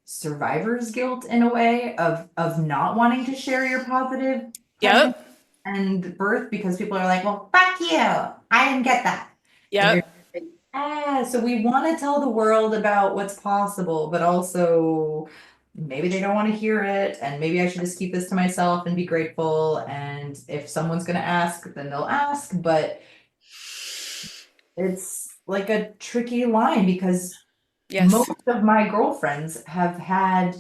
survivor's guilt in a way of not wanting to share your positive pregnancy Yep. and birth because people are like, well, fuck you. I didn't get that. And you're Yep. like, so we want to tell the world about what's possible, but also maybe they don't want to hear it. And maybe I should just keep this to myself and be grateful. And if someone's going to ask, then they'll ask. But it's like a tricky line because Yes. most of my girlfriends have had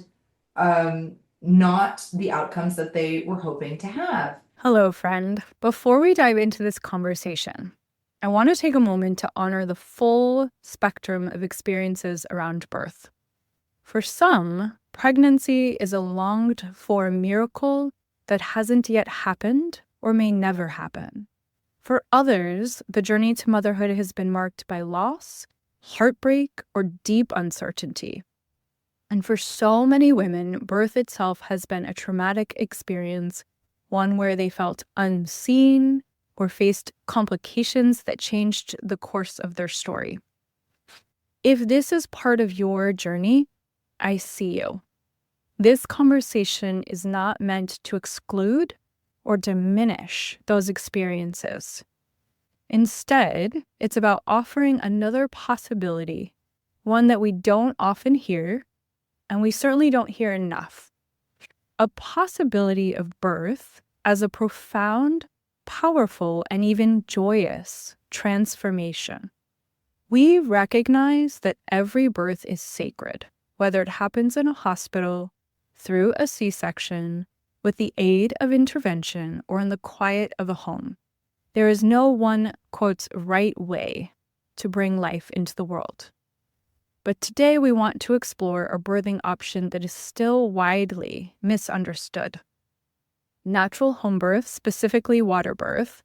not the outcomes that they were hoping to have. Hello, friend. Before we dive into this conversation, I want to take a moment to honor the full spectrum of experiences around birth. For some, pregnancy is a longed for miracle that hasn't yet happened or may never happen. For others, the journey to motherhood has been marked by loss, heartbreak, or deep uncertainty. And for so many women, birth itself has been a traumatic experience, one where they felt unseen or faced complications that changed the course of their story. If this is part of your journey, I see you. This conversation is not meant to exclude or diminish those experiences. Instead, it's about offering another possibility, one that we don't often hear, and we certainly don't hear enough. A possibility of birth as a profound, powerful, and even joyous transformation. We recognize that every birth is sacred, whether it happens in a hospital, through a C-section, with the aid of intervention, or in the quiet of a home. There is no one, quote, right way to bring life into the world. But today we want to explore a birthing option that is still widely misunderstood. Natural home birth, specifically water birth,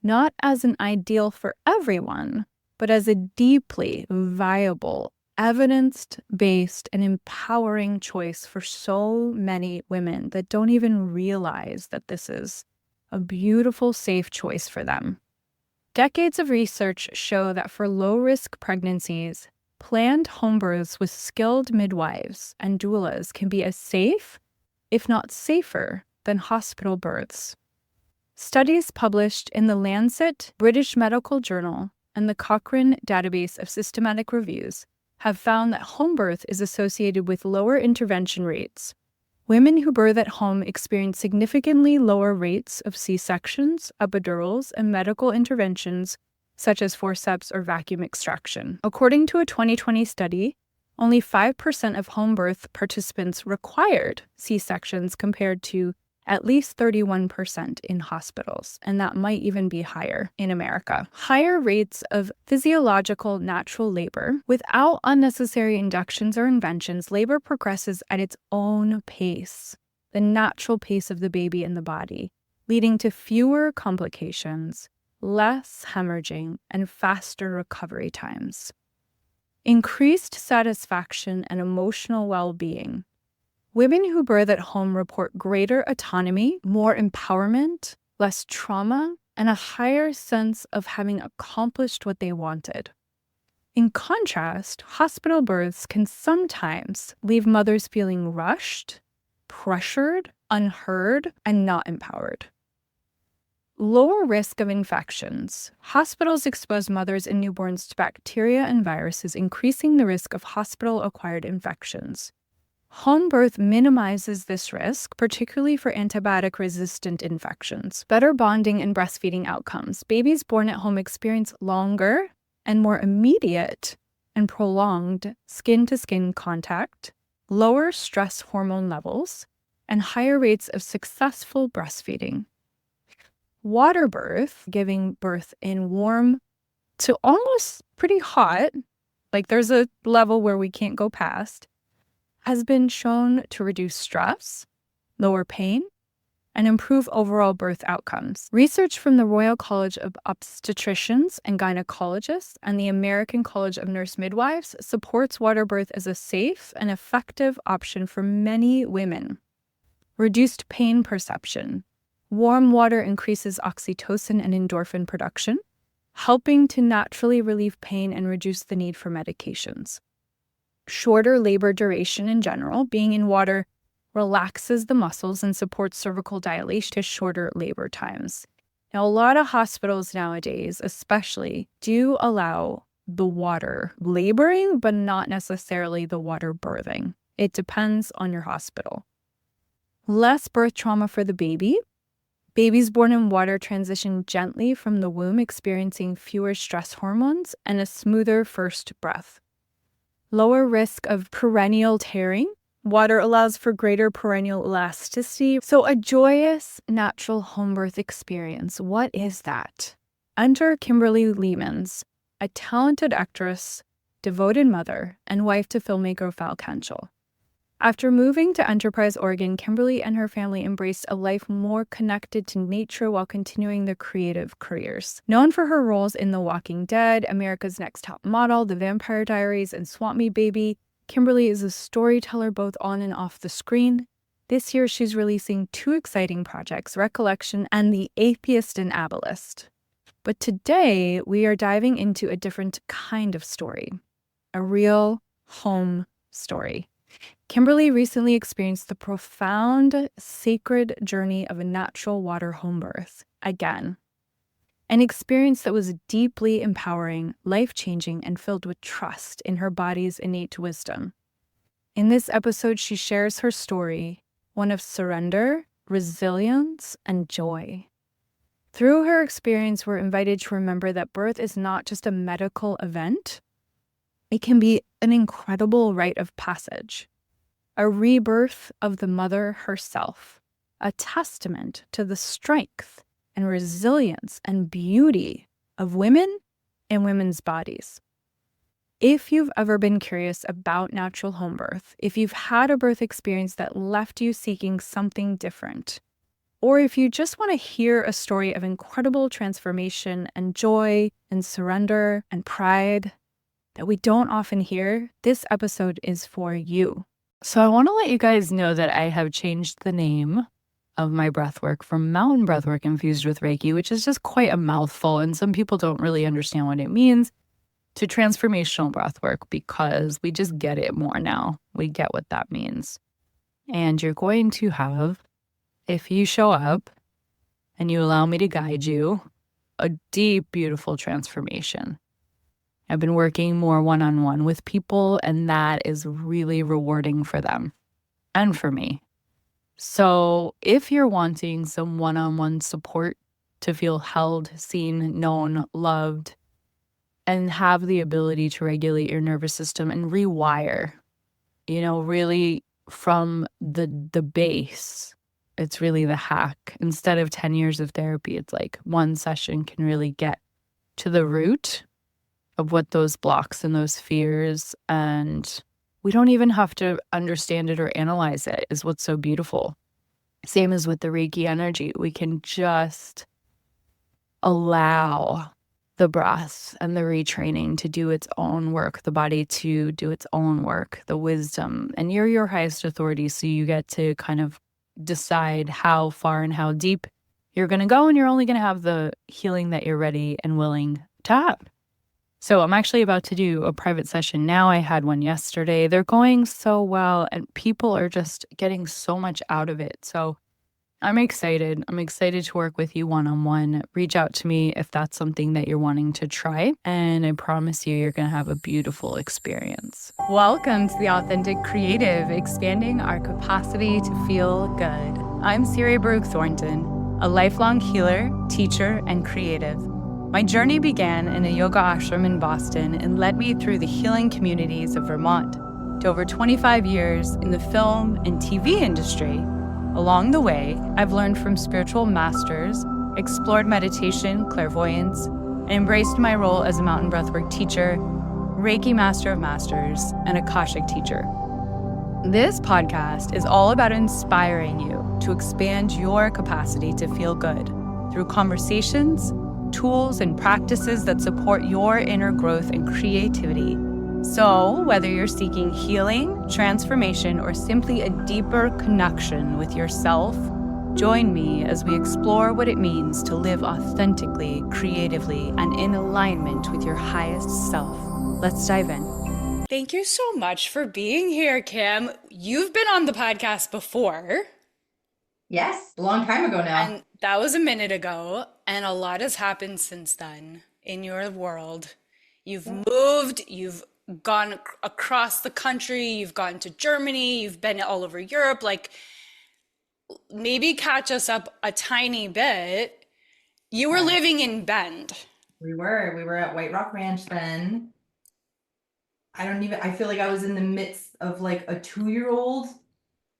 not as an ideal for everyone, but as a deeply viable, evidence-based, and empowering choice for so many women that don't even realize that this is a beautiful, safe choice for them. Decades of research show that for low-risk pregnancies, planned home births with skilled midwives and doulas can be as safe, if not safer, than hospital births. Studies published in the Lancet British Medical Journal and the Cochrane Database of Systematic Reviews have found that home birth is associated with lower intervention rates. Women who birth at home experience significantly lower rates of C-sections, epidurals, and medical interventions such as forceps or vacuum extraction. According to a 2020 study, only 5% of home birth participants required C-sections compared to at least 31% in hospitals, and that might even be higher in America. Higher rates of physiological natural labor. Without unnecessary inductions or inventions, labor progresses at its own pace, the natural pace of the baby in the body, leading to fewer complications, less hemorrhaging, and faster recovery times. Increased satisfaction and emotional well-being. Women who birth at home report greater autonomy, more empowerment, less trauma, and a higher sense of having accomplished what they wanted. In contrast, hospital births can sometimes leave mothers feeling rushed, pressured, unheard, and not empowered. Lower risk of infections. Hospitals expose mothers and newborns to bacteria and viruses, increasing the risk of hospital-acquired infections. Home birth minimizes this risk, particularly for antibiotic-resistant infections. Better bonding and breastfeeding outcomes. Babies born at home experience longer and more immediate and prolonged skin-to-skin contact, lower stress hormone levels, and higher rates of successful breastfeeding. Water birth, giving birth in warm to almost pretty hot, like there's a level where we can't go past, has been shown to reduce stress, lower pain, and improve overall birth outcomes. Research from the Royal College of Obstetricians and Gynecologists and the American College of Nurse Midwives supports water birth as a safe and effective option for many women. Reduced pain perception. Warm water increases oxytocin and endorphin production, helping to naturally relieve pain and reduce the need for medications. shorter labor duration in general. Being in water relaxes the muscles and supports cervical dilation to shorter labor times. Now, a lot of hospitals nowadays, especially, do allow the water laboring, but not necessarily the water birthing. It depends on your hospital. Less birth trauma for the baby. Babies born in water transition gently from the womb, experiencing fewer stress hormones and a smoother first breath. Lower risk of perennial tearing. Water allows for greater perennial elasticity. So a joyous, natural home birth experience. What is that? Enter Kimberly Leemans, a talented actress, devoted mother, and wife to filmmaker Falk Hentschel. After moving to Enterprise, Oregon, Kimberly and her family embraced a life more connected to nature while continuing their creative careers. Known for her roles in The Walking Dead, America's Next Top Model, The Vampire Diaries, and Swamp Me Baby, Kimberly is a storyteller both on and off the screen. This year, she's releasing 2 exciting projects, Recollection and The Atheist and Ableist. But today, we are diving into a different kind of story, a real home story. Kimberly recently experienced the profound, sacred journey of a natural water home birth. Again, an experience that was deeply empowering, life-changing, and filled with trust in her body's innate wisdom. In this episode, she shares her story, one of surrender, resilience, and joy. Through her experience, we're invited to remember that birth is not just a medical event. It can be an incredible rite of passage, a rebirth of the mother herself, a testament to the strength and resilience and beauty of women and women's bodies. If you've ever been curious about natural home birth, if you've had a birth experience that left you seeking something different, or if you just want to hear a story of incredible transformation and joy and surrender and pride that we don't often hear, this episode is for you. So I want to let you guys know that I have changed the name of my breathwork from mountain breathwork infused with Reiki, which is just quite a mouthful, and some people don't really understand what it means, to transformational breathwork, because we just get it more now. We get what that means. And you're going to have, if you show up and you allow me to guide you, a deep, beautiful transformation. I've been working more one-on-one with people, and that is really rewarding for them and for me. So if you're wanting some one-on-one support to feel held, seen, known, loved, and have the ability to regulate your nervous system and rewire, really from the base, it's really the hack. Instead of 10 years of therapy, it's like one session can really get to the root of what those blocks and those fears, and we don't even have to understand it or analyze it, is what's so beautiful. Same as with the Reiki energy. We can just allow the breath and the retraining to do its own work, the body to do its own work, the wisdom. And you're your highest authority, so you get to kind of decide how far and how deep you're going to go, and you're only going to have the healing that you're ready and willing to have. So I'm actually about to do a private session now. I had one yesterday. They're going so well, and people are just getting so much out of it. So I'm excited. I'm excited to work with you one-on-one. Reach out to me if that's something that you're wanting to try. And I promise you're going to have a beautiful experience. Welcome to The Authentic Creative, expanding our capacity to feel good. I'm Siri Baruch Thornton, a lifelong healer, teacher, and creative. My journey began in a yoga ashram in Boston and led me through the healing communities of Vermont to over 25 years in the film and TV industry. Along the way, I've learned from spiritual masters, explored meditation, clairvoyance, and embraced my role as a mountain breathwork teacher, Reiki Master of Masters, and Akashic teacher. This podcast is all about inspiring you to expand your capacity to feel good through conversations, tools, and practices that support your inner growth and creativity. So, whether you're seeking healing, transformation, or simply a deeper connection with yourself, join me as we explore what it means to live authentically, creatively, and in alignment with your highest self. Let's dive in. Thank you so much for being here, Kim. You've been on the podcast before, Yes, a long time ago now. and that was a minute ago, and a lot has happened since then in your world. You've Yeah. moved, you've gone across the country, you've gone to Germany, you've been all over Europe. Like, maybe catch us up a tiny bit. You were Uh, living in Bend. we were at White Rock Ranch then. I feel like I was in the midst of like a 2-year-old,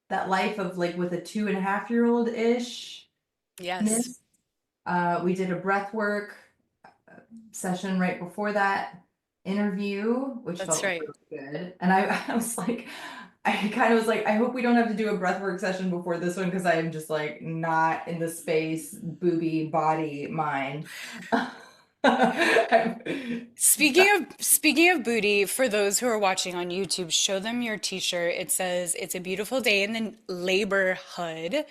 that life of like with a 2.5-year-old ish. Yes, We did a breath work session right before that interview, which that's felt right. really good. And I was like, I kind of was like, I hope we don't have to do a breathwork session before this one because I am just like not in the space, booby, body, mind. Speaking of booty, for those who are watching on YouTube, show them your t-shirt. It says it's a beautiful day in the laborhood.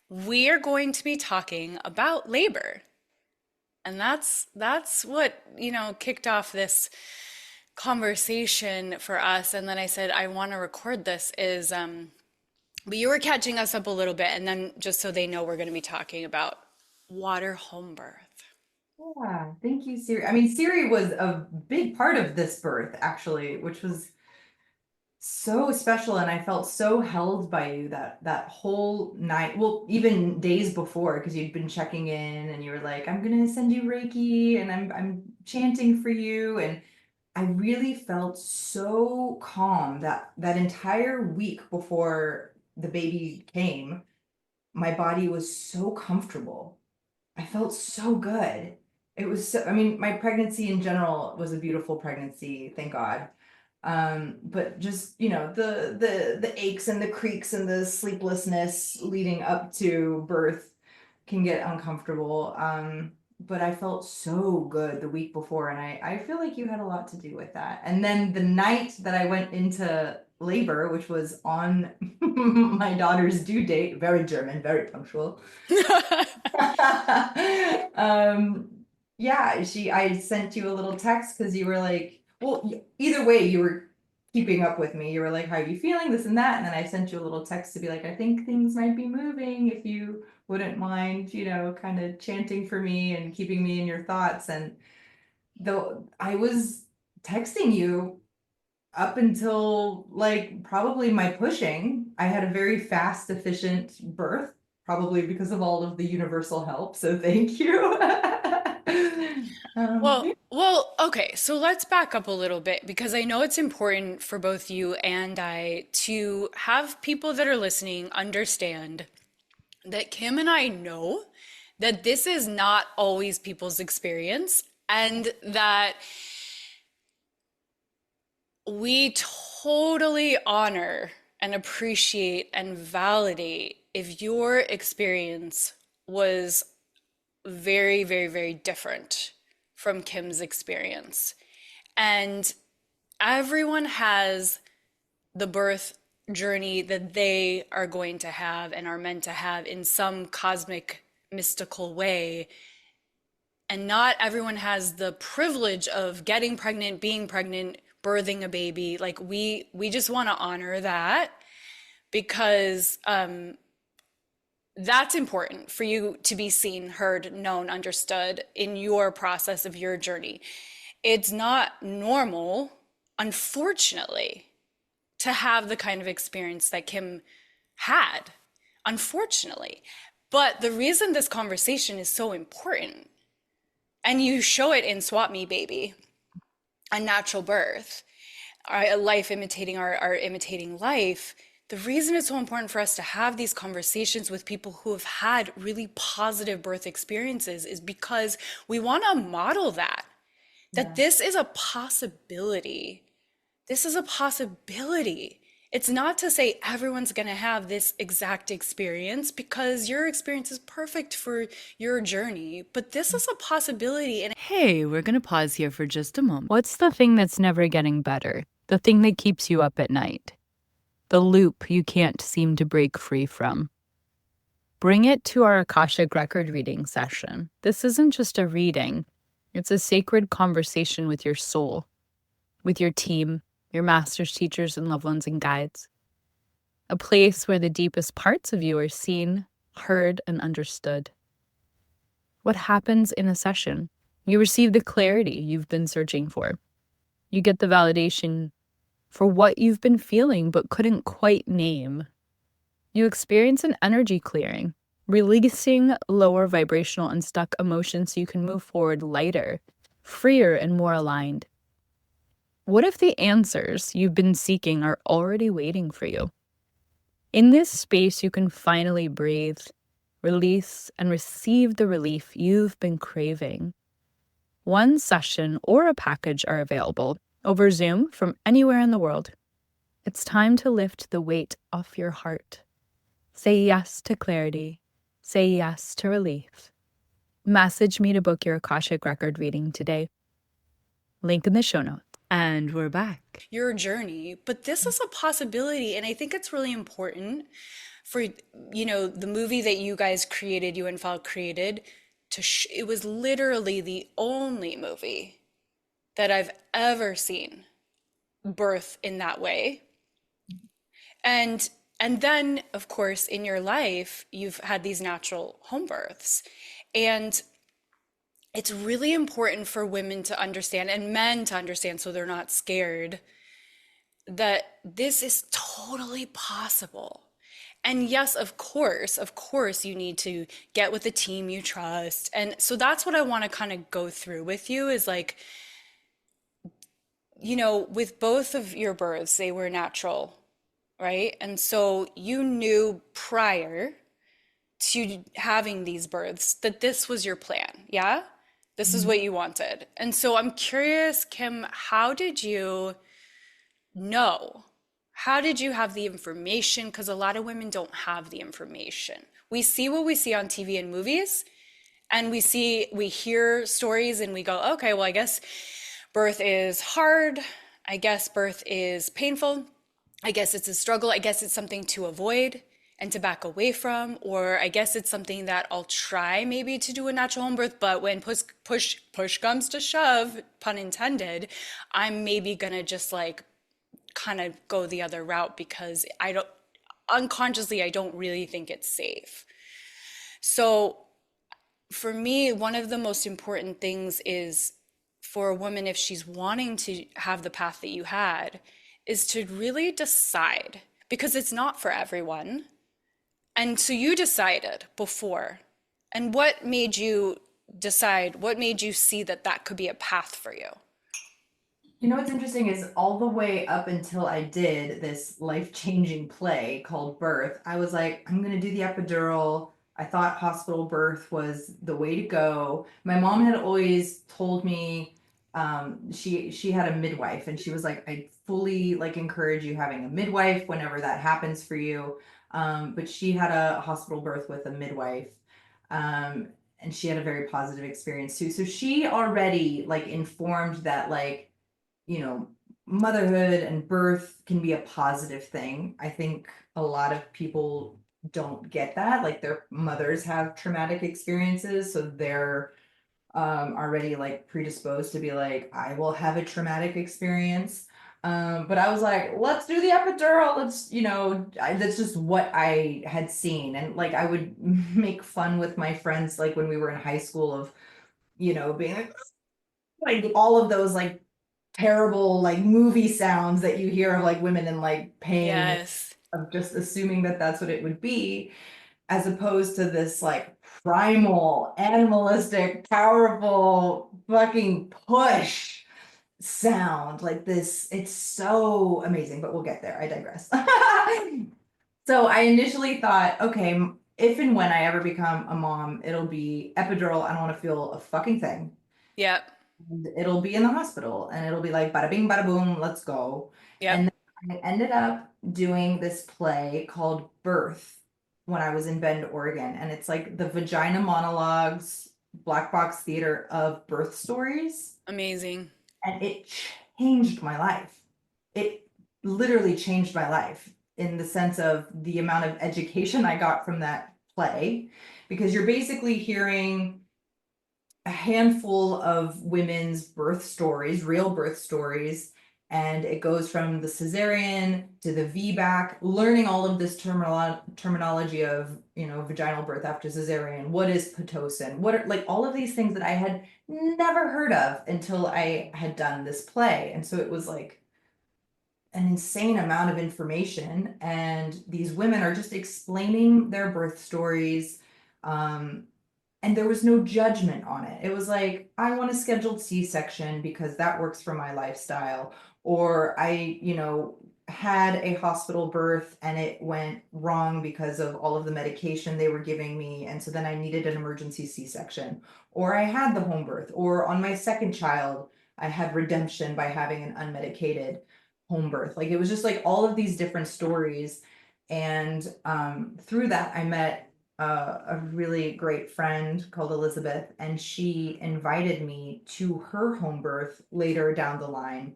We are going to be talking about labor. And that's what, kicked off this conversation for us. And then I said I want to record this is but you were catching us up a little bit, and then just so they know, we're going to be talking about water home birth. Yeah, thank you, Siri. I mean, Siri was a big part of this birth, actually, which was so special, and I felt so held by you that whole night. Well, even days before, because you'd been checking in, and you were like, "I'm gonna send you Reiki, and I'm chanting for you," and I really felt so calm that entire week before the baby came. My body was so comfortable. I felt so good. It was so, I mean, my pregnancy in general was a beautiful pregnancy, thank God. But just, the aches and the creaks and the sleeplessness leading up to birth can get uncomfortable. But I felt so good the week before, and I feel like you had a lot to do with that. And then the night that I went into labor, which was on my daughter's due date, very German, very punctual. Um, yeah, I sent you a little text because you were like, well, either way, you were keeping up with me. You were like, how are you feeling? This and that. And then I sent you a little text to be like, I think things might be moving if you wouldn't mind, kind of chanting for me and keeping me in your thoughts. And though I was texting you up until like probably my pushing, I had a very fast, efficient birth, probably because of all of the universal help. So thank you. Well, Yeah. well, okay, so let's back up a little bit because I know it's important for both you and I to have people that are listening understand that Kim and I know that this is not always people's experience, and that we totally honor and appreciate and validate if your experience was very, very, very different from Kim's experience. And everyone has the birth journey that they are going to have and are meant to have in some cosmic, mystical way. And not everyone has the privilege of getting pregnant, being pregnant, birthing a baby. Like, we just want to honor that because that's important for you to be seen, heard, known, understood in your process of your journey. It's not normal, unfortunately, to have the kind of experience that Kim had, unfortunately. But the reason this conversation is so important, and you show it in Swap Me Baby, a natural birth, a life imitating our imitating life. The reason it's so important for us to have these conversations with people who have had really positive birth experiences is because we want to model that Yeah. this is a possibility. This is a possibility. It's not to say everyone's going to have this exact experience because your experience is perfect for your journey, but this is a possibility. And hey, we're going to pause here for just a moment. What's the thing that's never getting better? The thing that keeps you up at night? The loop you can't seem to break free from? Bring it to our Akashic record reading session. This isn't just a reading. It's a sacred conversation with your soul, with your team, your master's teachers and loved ones and guides. A place where the deepest parts of you are seen, heard, and understood. What happens in a session? You receive the clarity you've been searching for. You get the validation for what you've been feeling but couldn't quite name. You experience an energy clearing, releasing lower vibrational and stuck emotions so you can move forward lighter, freer, and more aligned. What if the answers you've been seeking are already waiting for you? In this space, you can finally breathe, release, and receive the relief you've been craving. One session or a package are available over Zoom from anywhere in the world. It's time to lift the weight off your heart. Say yes to clarity. Say yes to relief. Message me to book your Akashic Record reading today. Link in the show notes. And we're back. Your journey, but this is a possibility, and I think it's really important for the movie that you guys created, you and Falk created, it was literally the only movie that I've ever seen birth in that way. And then, of course, in your life, you've had these natural home births. And it's really important for women to understand and men to understand so they're not scared that this is totally possible. And yes, of course, you need to get with a team you trust. And so that's what I want to kind of go through with you is like, with both of your births, they were natural, right? And so you knew prior to having these births that this was your plan, yeah? This is what you wanted. And so I'm curious, Kim, how did you know? How did you have the information? Because a lot of women don't have the information. We see what we see on TV and movies, and we hear stories and we go, okay, well, I guess birth is hard. I guess birth is painful. I guess it's a struggle. I guess it's something to avoid and to back away from, or I guess it's something that I'll try maybe to do a natural home birth, but when push comes to shove, pun intended, I'm maybe gonna just like kind of go the other route because unconsciously, I don't really think it's safe. So for me, one of the most important things is for a woman, if she's wanting to have the path that you had, is to really decide because it's not for everyone. And so you decided before. And what made you decide? What made you see that that could be a path for you? You know what's interesting is all the way up until I did this life-changing play called Birth, I was like, I'm gonna do the epidural. I thought hospital birth was the way to go. My mom had always told me, she had a midwife and she was like, I fully like encourage you having a midwife whenever that happens for you. But she had a hospital birth with a midwife. Um, and she had a very positive experience too. So she already like informed that like motherhood and birth can be a positive thing. I think a lot of people don't get that. Like their mothers have traumatic experiences, so they're already like predisposed to be like, I will have a traumatic experience. But I was like, let's do the epidural. That's just what I had seen. And like, I would make fun with my friends, like when we were in high school of, being like all of those like terrible like movie sounds that you hear of like women in like pain Yes. of just assuming that that's what it would be as opposed to this like primal animalistic powerful fucking push sound like this. It's so amazing, but we'll get there. I digress. So I initially thought, okay, if and when I ever become a mom, it'll be epidural. I don't want to feel a fucking thing. Yep. It'll be in the hospital and it'll be like bada bing, bada boom, let's go. Yep. And then I ended up doing this play called Birth when I was in Bend, Oregon. And it's like the vagina monologues, black box theater of birth stories. Amazing. And it changed my life. It literally changed my life in the sense of the amount of education I got from that play, because you're basically hearing a handful of women's birth stories, real birth stories, And it goes from the cesarean to the VBAC, learning all of this terminology of, vaginal birth after cesarean. What is Pitocin? What are like all of these things that I had never heard of until I had done this play. And so it was like an insane amount of information. And these women are just explaining their birth stories. Um, and there was no judgment on it. It was like, I want a scheduled C-section because that works for my lifestyle. Or I, had a hospital birth and it went wrong because of all of the medication they were giving me. And so then I needed an emergency C-section. Or I had the home birth. Or on my second child, I had redemption by having an unmedicated home birth. Like it was just like all of these different stories. And through that, I met a really great friend called Elizabeth, and she invited me to her home birth later down the line.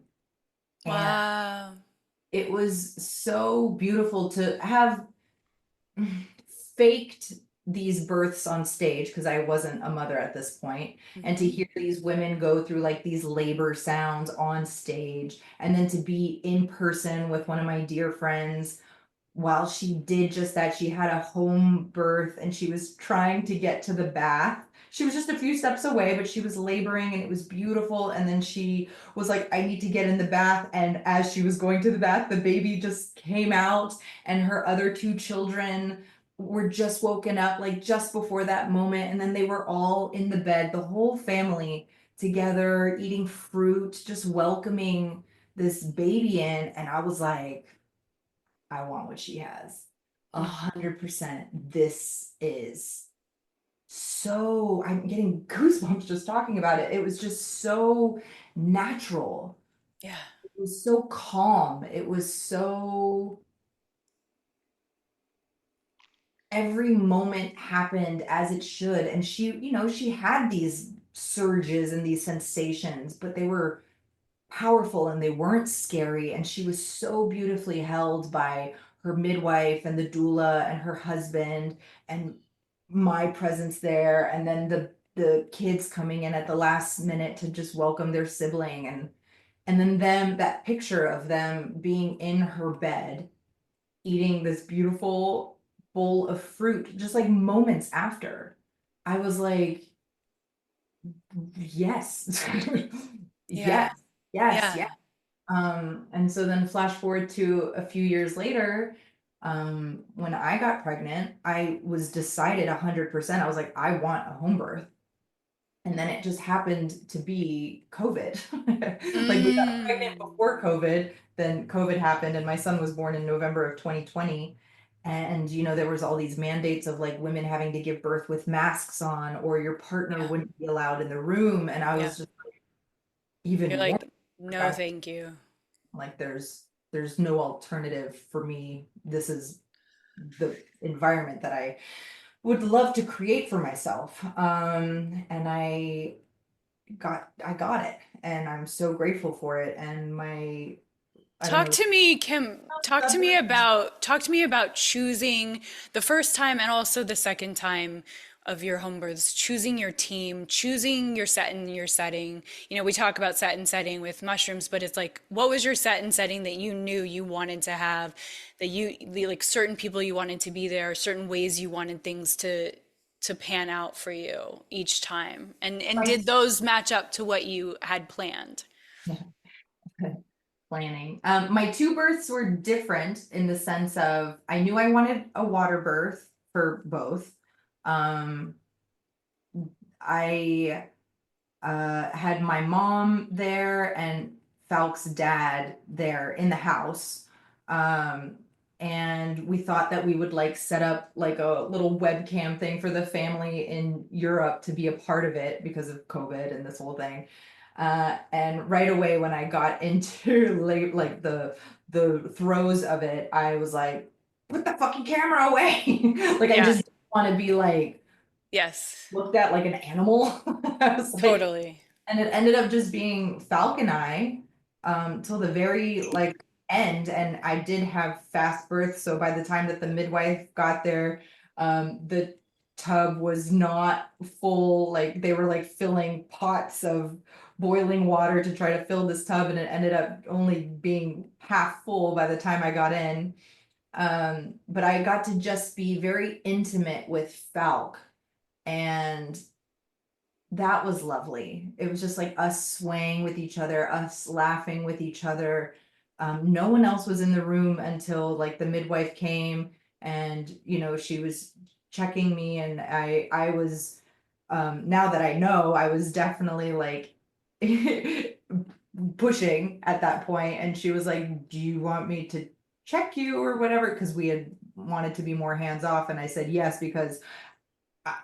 And Wow. it was so beautiful to have faked these births on stage because I wasn't a mother at this point, and to Hmm. hear these women go through like these labor sounds on stage, and then to be in person with one of my dear friends while she did just that. She had a home birth and she was trying to get to the bath. She was just a few steps away, but she was laboring and it was beautiful. And then she was like, I need to get in the bath. And as she was going to the bath, the baby just came out, and her other two children were just woken up, like just before that moment. And then they were all in the bed, the whole family together, eating fruit, just welcoming this baby in. And I was like, I want what she has. 100%. This is so, I'm getting goosebumps just talking about it. It was just so natural. Yeah. It was so calm. It was so, every moment happened as it should. And she had these surges and these sensations, but they were powerful and they weren't scary. And she was so beautifully held by her midwife and the doula and her husband, and my presence there. And then the kids coming in at the last minute to just welcome their sibling. And then that picture of them being in her bed, eating this beautiful bowl of fruit, just like moments after. I was like, yes, Yeah. yes, yes, Yeah. yes. And so then flash forward to a few years later, when I got pregnant, I was decided 100%. I was like, I want a home birth. And then it just happened to be COVID. Like we got pregnant Mm. before COVID, then COVID happened, and my son was born in November of 2020. And there was all these mandates of like women having to give birth with masks on, or your partner Yeah. wouldn't be allowed in the room. And I Yeah. was just You're even more, like, like no, thank you. like there's no alternative for me. This is the environment that I would love to create for myself. And I got it, and I'm so grateful for it. And I don't Talk know. to me, Kim. Talk to me about choosing the first time and also the second time of your home births, choosing your team, choosing your set and your setting. We talk about set and setting with mushrooms, but it's like, what was your set and setting that you knew you wanted to have, that like certain people you wanted to be there, certain ways you wanted things to pan out for you each time, and My did those match up to what you had planned? planning. My two births were different in the sense of I knew I wanted a water birth for both. Um, I had my mom there and Falk's dad there in the house. Um, and we thought that we would like set up like a little webcam thing for the family in Europe to be a part of it because of COVID and this whole thing. And right away when I got into like the throes of it, I was like, put the fucking camera away. Like I Yeah. just want to be like Yes. looked at like an animal. I was like, Totally. and it ended up just being Falk and I till the very like end. And I did have fast birth. So by the time that the midwife got there, the tub was not full. Like they were like filling pots of boiling water to try to fill this tub, and it ended up only being half full by the time I got in. But I got to just be very intimate with Falk, and that was lovely. It was just like us swaying with each other, us laughing with each other. No one else was in the room until like the midwife came, and she was checking me, and I was, now that I know, I was definitely like pushing at that point, and she was like, "Do you want me to check you or whatever?" Because we had wanted to be more hands off, and I said yes, because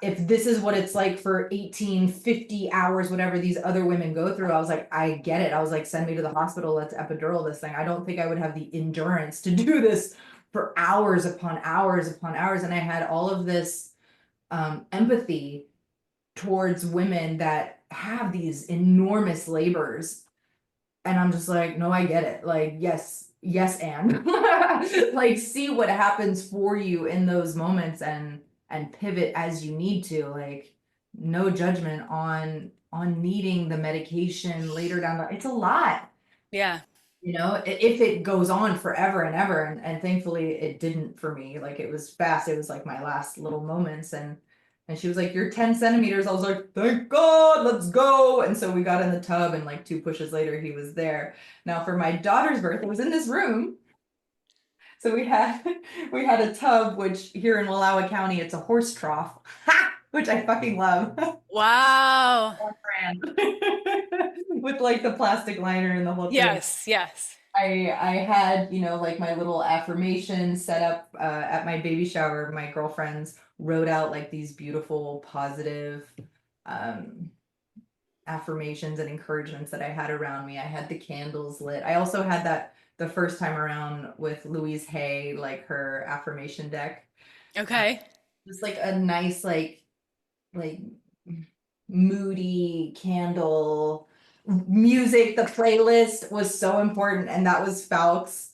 if this is what it's like for 18, 50 hours, whatever these other women go through, I was like, I get it. I was like, send me to the hospital, let's epidural this thing. I don't think I would have the endurance to do this for hours upon hours upon hours. And I had all of this empathy towards women that have these enormous labors, and I'm just like, no, I get it. Like, yes, yes, and like, see what happens for you in those moments, and pivot as you need to. Like, no judgment on needing the medication later down the. It's a lot, Yeah. if it goes on forever and ever, and thankfully it didn't for me. Like, it was fast. It was like my last little moments, and she was like, "You're 10 centimeters." I was like, "Thank God, let's go." And so we got in the tub, and like 2 pushes later, he was there. Now for my daughter's birth, it was in this room. So we had we had a tub, which here in Wallowa County, it's a horse trough, which I fucking love. Wow. Brand. With like the plastic liner and the whole thing. Yes, yes. I had, like my little affirmation set up at my baby shower. My girlfriends wrote out like these beautiful, positive um, affirmations and encouragements that I had around me. I had the candles lit. I also had that the first time around with Louise Hay, like her affirmation deck. Okay. Just like a nice, like moody candle music. The playlist was so important, and that was Falk's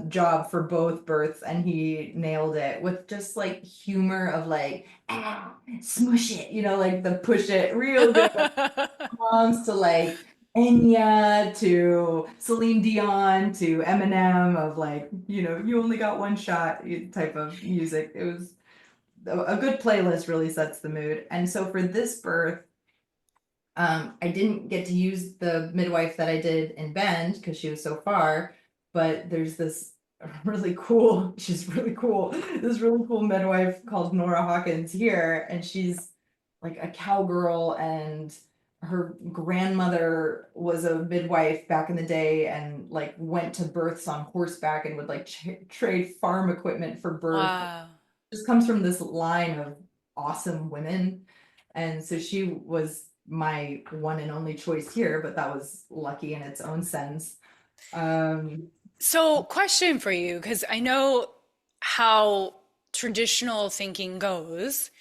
job for both births, and he nailed it with just like humor of like, smush it, like the push it real good songs, to like Enya, to Celine Dion, to Eminem, of like, you only got one shot type of music. It was a good playlist, really sets the mood. And so for this birth, I didn't get to use the midwife that I did in Bend because she was so far, but there's this really cool, she's really cool, this really cool midwife called Nora Hawkins here, and she's like a cowgirl, and her grandmother was a midwife back in the day, and like went to births on horseback, and would like trade farm equipment for birth. Wow. Just comes from this line of awesome women. And so she was my one and only choice here, but that was lucky in its own sense. Um, So, question for you, because I know how traditional thinking goes.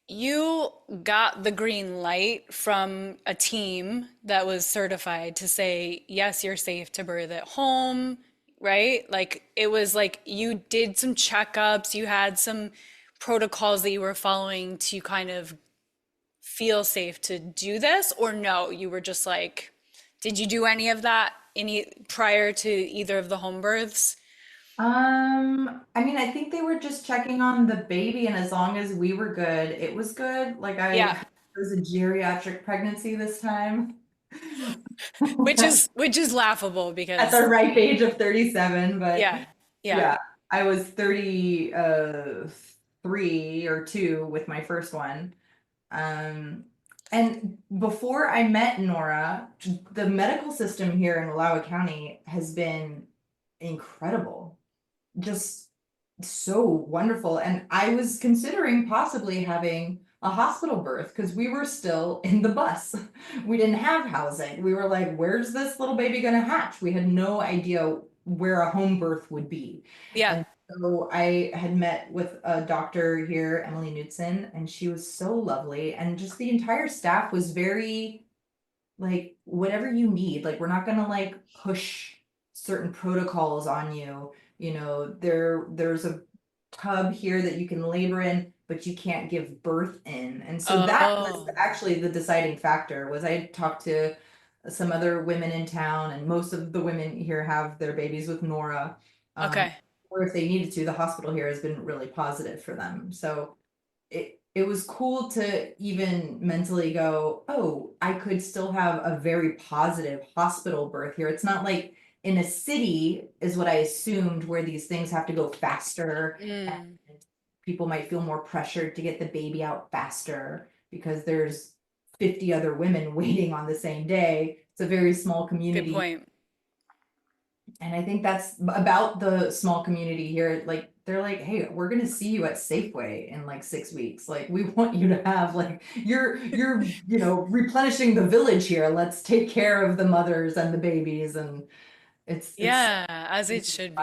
You got the green light from a team that was certified to say, yes, you're safe to birth at home, right? Like it was like you did some checkups, you had some protocols that you were following to kind of feel safe to do this, or no, you were just like, did you do any of that any prior to either of the home births? I mean, I think they were just checking on the baby, and as long as we were good, it was good. Like, Yeah, it was a geriatric pregnancy this time. which is laughable At because the ripe age of 37, but yeah, yeah. yeah, I was 33 or 2 with my first one. Um, and before I met Nora, the medical system here in Wallowa County has been incredible, just so wonderful. And I was considering possibly having a hospital birth because we were still in the bus. We didn't have housing. We were like, where's this little baby going to hatch? We had no idea where a home birth would be. Yeah. And so I had met with a doctor here, Emily Knudsen, and she was so lovely. And just the entire staff was very like, whatever you need. Like, we're not gonna like push certain protocols on you. There's a tub here that you can labor in, but you can't give birth in. And so that was Oh, actually the deciding factor. Was I talked to some other women in town, and most of the women here have their babies with Nora. okay. Or if they needed to, the hospital here has been really positive for them. So it was cool to even mentally go, oh, I could still have a very positive hospital birth here. It's not like in a city is what I assumed, where these things have to go faster and Mm, people might feel more pressured to get the baby out faster because there's 50 other women waiting on the same day. It's a very small good community, point. and I think that's about the small community here. Like they're like, hey, we're gonna see you at Safeway in like 6 weeks. Like we want you to have like you're replenishing the village here. Let's take care of the mothers and the babies, and it's Yeah, as it should be.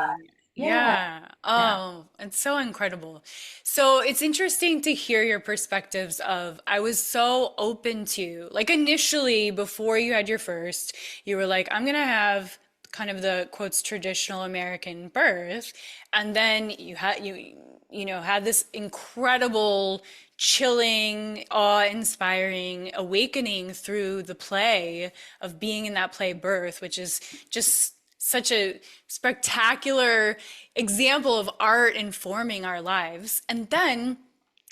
yeah, Yeah. yeah. Oh, it's so incredible. So it's interesting to hear your perspectives of I was so open to, like initially before you had your first, you were like, I'm gonna have kind of the quotes traditional American birth. And then you had this incredible, chilling, awe-inspiring awakening through the play of being in that play birth, which is just such a spectacular example of art informing our lives. And then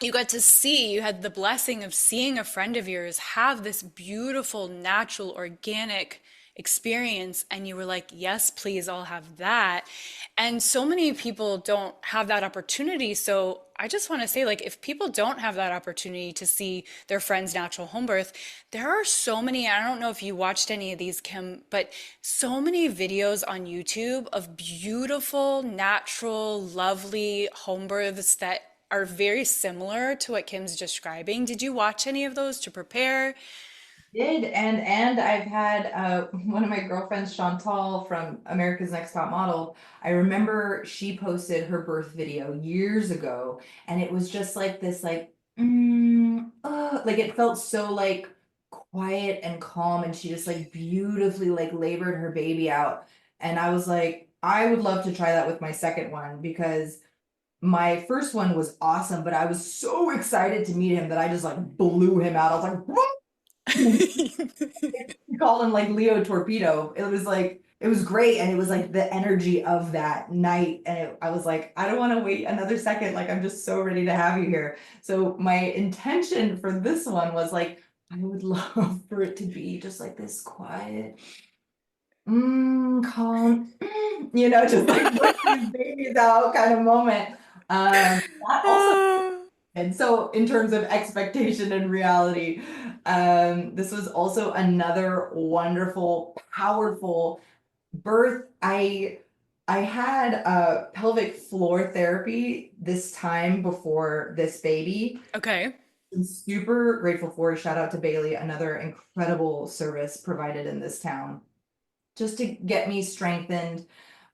you got to see, you had the blessing of seeing a friend of yours have this beautiful, natural, organic experience. And you were like, yes, please, I'll have that. And so many people don't have that opportunity. So I just want to say, like, if people don't have that opportunity to see their friend's natural home birth, there are so many, I don't know if you watched any of these, Kim, but so many videos on YouTube of beautiful, natural, lovely home births that are very similar to what Kim's describing. Did you watch any of those to prepare? Did and I've had one of my girlfriends, Chantal from America's Next Top Model. I remember she posted her birth video years ago, and it was just like this, like it felt so like quiet and calm, and she just like beautifully like labored her baby out. And I was like, I would love to try that with my second one because my first one was awesome, but I was so excited to meet him that I just like blew him out. I was like, we call him like Leo Torpedo. It was like it was great, and it was like the energy of that night, and I was like, I don't want to wait another second. Like I'm just so ready to have you here. So my intention for this one was like I would love for it to be just like this quiet, calm, just like let these babies out kind of moment. That also, and so in terms of expectation and reality, this was also another wonderful, powerful birth. I had pelvic floor therapy this time before this baby. Okay. I'm super grateful for. Shout out to Bailey, another incredible service provided in this town just to get me strengthened.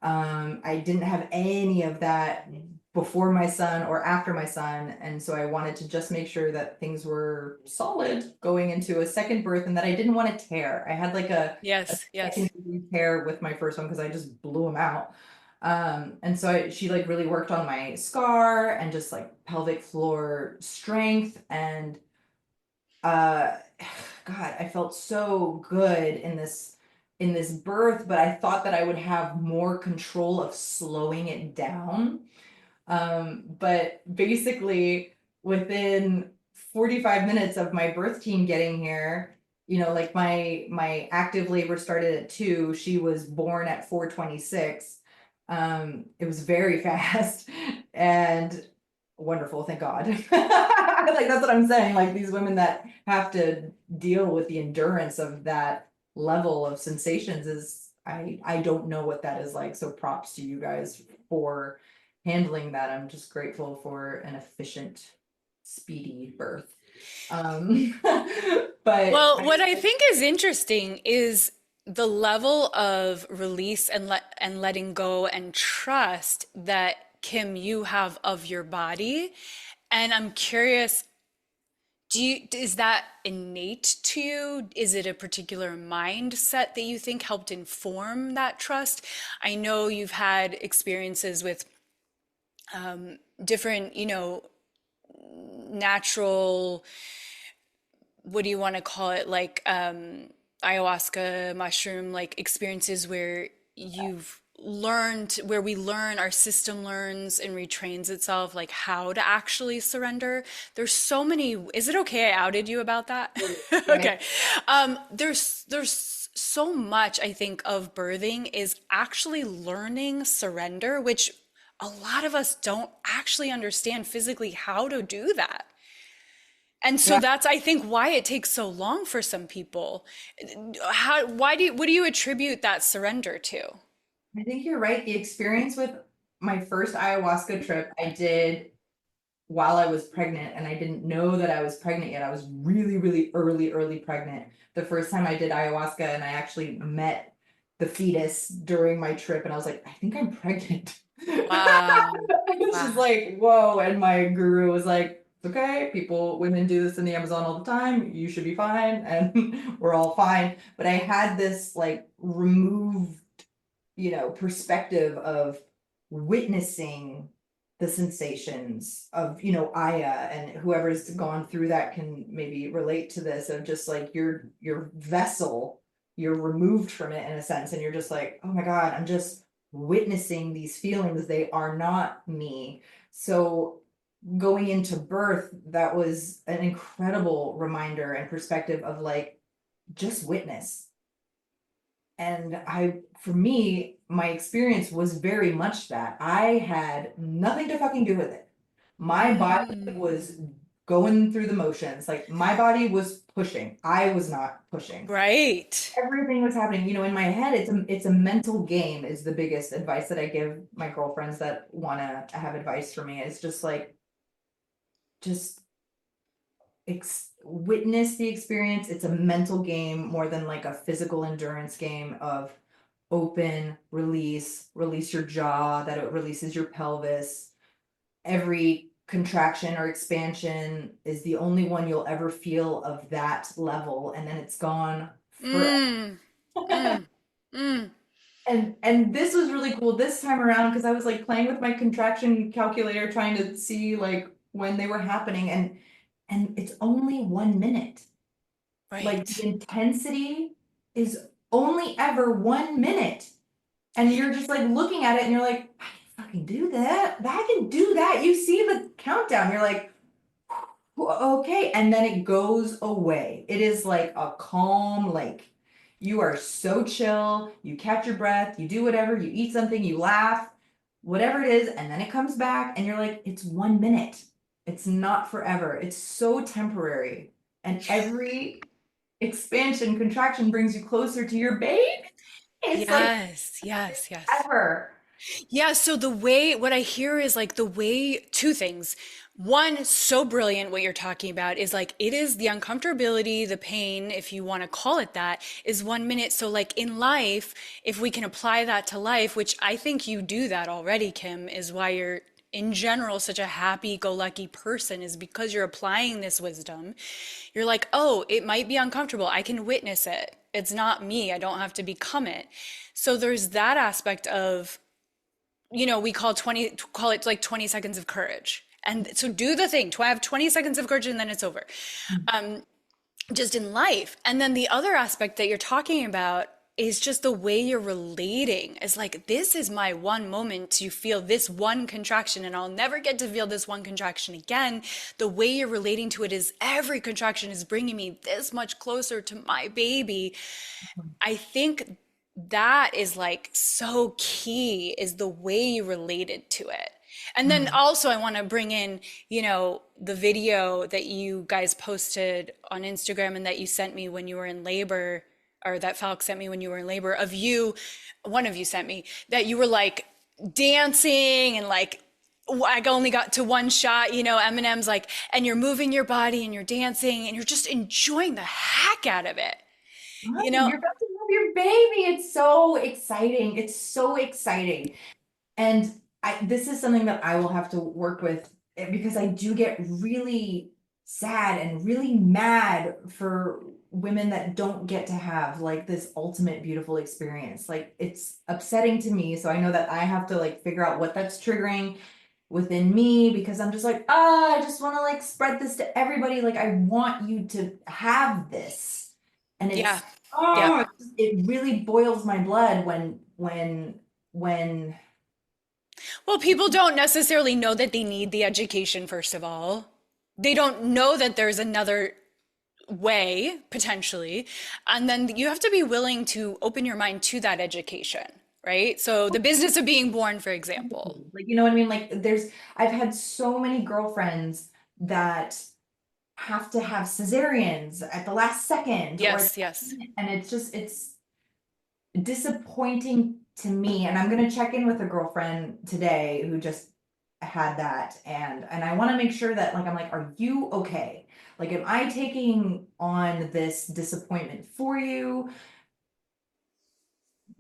I didn't have any of that before my son or after my son. And so I wanted to just make sure that things were solid going into a second birth and that I didn't want to tear. I had like a Yes, yes. second degree tear with my first one because I just blew him out. And so she like really worked on my scar and just like pelvic floor strength and uh God, I felt so good in this birth, but I thought that I would have more control of slowing it down. But basically within 45 minutes of my birth team getting here, like my active labor started at 2, she was born at 4:26. It was very fast and wonderful, thank God. Like that's what I'm saying. Like these women that have to deal with the endurance of that level of sensations is I don't know what that is like. So props to you guys for handling that. I'm just grateful for an efficient, speedy birth. But Well, what I think is interesting is the level of release and letting go and trust that Kim you have of your body. And I'm curious, is that innate to you? Is it a particular mindset that you think helped inform that trust? I know you've had experiences with different, natural, what do you want to call it? Like ayahuasca, mushroom, like experiences where you've learned, where we learn, our system learns and retrains itself, like how to actually surrender. There's so many. Is it okay I outed you about that? Okay. Okay. There's so much I think of birthing is actually learning surrender, which a lot of us don't actually understand physically how to do that. And so Yeah. that's, I think, why it takes so long for some people. What do you attribute that surrender to? I think you're right. The experience with my first ayahuasca trip I did while I was pregnant, and I didn't know that I was pregnant yet. I was really, really early pregnant. The first time I did ayahuasca, and I actually met the fetus during my trip, and I was like, I think I'm pregnant. Wow. It's just Wow. like, whoa. And my guru was like, it's okay. Women do this in the Amazon all the time. You should be fine. And we're all fine. But I had this like removed, perspective of witnessing the sensations of, Aya, and whoever's gone through that can maybe relate to this, of just like your vessel, you're removed from it in a sense, and you're just like, oh my God, I'm just witnessing these feelings. They are not me. So going into birth, that was an incredible reminder and perspective of like, just witness. And for me, my experience was very much that I had nothing to fucking do with it. My body Mm, was going through the motions. Like my body was pushing. I was not pushing. right. Everything was happening, in my head. It's a mental game is the biggest advice that I give my girlfriends that want to have advice for me. It's just like, just witness the experience. It's a mental game more than like a physical endurance game of open, release your jaw, that it releases your pelvis. Every contraction or expansion is the only one you'll ever feel of that level, and then it's gone forever. Mm, mm, mm. And this was really cool this time around because I was like playing with my contraction calculator trying to see like when they were happening, and it's only 1 minute. Like the Right. intensity is only ever 1 minute. And you're just like looking at it and you're like, I can fucking do that. I can do that. You see the countdown. You're like, okay. And then it goes away. It is like a calm lake. You are so chill. You catch your breath. You do whatever. You eat something. You laugh, whatever it is. And then it comes back and you're like, it's 1 minute. It's not forever. It's so temporary. And every expansion, contraction brings you closer to your baby. It's like Yes, yes, yes. ever. Yeah, so the way, what I hear is like the way, two things. One, so brilliant what you're talking about is like it is the uncomfortability, the pain, if you want to call it that, is 1 minute. So, like in life, if we can apply that to life, which I think you do that already, Kim, is why you're in general such a happy-go-lucky person, is because you're applying this wisdom. You're like, oh, it might be uncomfortable. I can witness it. It's not me. I don't have to become it. So, there's that aspect of we call it like 20 seconds of courage. And so do the thing. I have 20 seconds of courage and then it's over. Just in life. And then the other aspect that you're talking about is just the way you're relating. Is like, this is my one moment to feel this one contraction, and I'll never get to feel this one contraction again. The way you're relating to it is every contraction is bringing me this much closer to my baby. I think that is like so key, is the way you related to it. And then Mhm. also I want to bring in, the video that you guys posted on Instagram and that you sent me when you were in labor, or that Falk sent me when you were in labor, of you, one of you sent me, that you were like dancing and like I only got to one shot, Eminem's like, and you're moving your body and you're dancing and you're just enjoying the heck out of it. Right, You know, you're about to have your baby. It's so exciting. It's so exciting. And this is something that I will have to work with, because I do get really sad and really mad for women that don't get to have like this ultimate beautiful experience. Like it's upsetting to me. So I know that I have to like figure out what that's triggering, within me because I'm just like, ah, I just want to like spread this to everybody. Like I want you to have this. And Yeah. it's Yep. oh, it really boils my blood when Well, people don't necessarily know that they need the education, first of all. They don't know that there's another way, potentially. And then you have to be willing to open your mind to that education, right? So, the business of being born, for example. like you know what I mean? Like I've had so many girlfriends that have to have cesareans at the last second Yes, yes. and it's disappointing to me. And I'm gonna check in with a girlfriend today who just had that and I want to make sure that like I'm like, are you okay? Like, am I taking on this disappointment for you?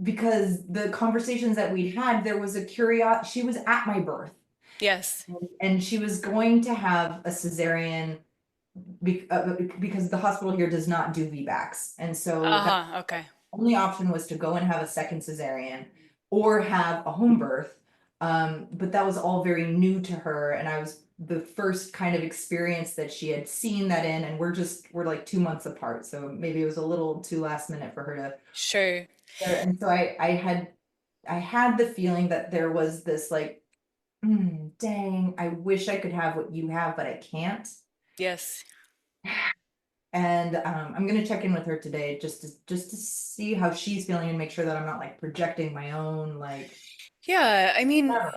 Because the conversations that we'd had, there was a curiosity. She was at my birth Yes. and she was going to have a cesarean because the hospital here does not do VBACs. And so that Uh-huh. Okay. only option was to go and have a second cesarean or have a home birth. But that was all very new to her. And I was the first kind of experience that she had seen that in. And we're like 2 months apart. So maybe it was a little too last minute for her to. Sure. And so I had the feeling that there was this like, dang, I wish I could have what you have, but I can't. Yes. And I'm gonna check in with her today just to see how she's feeling and make sure that I'm not like projecting my own like Yeah, I mean, whatever.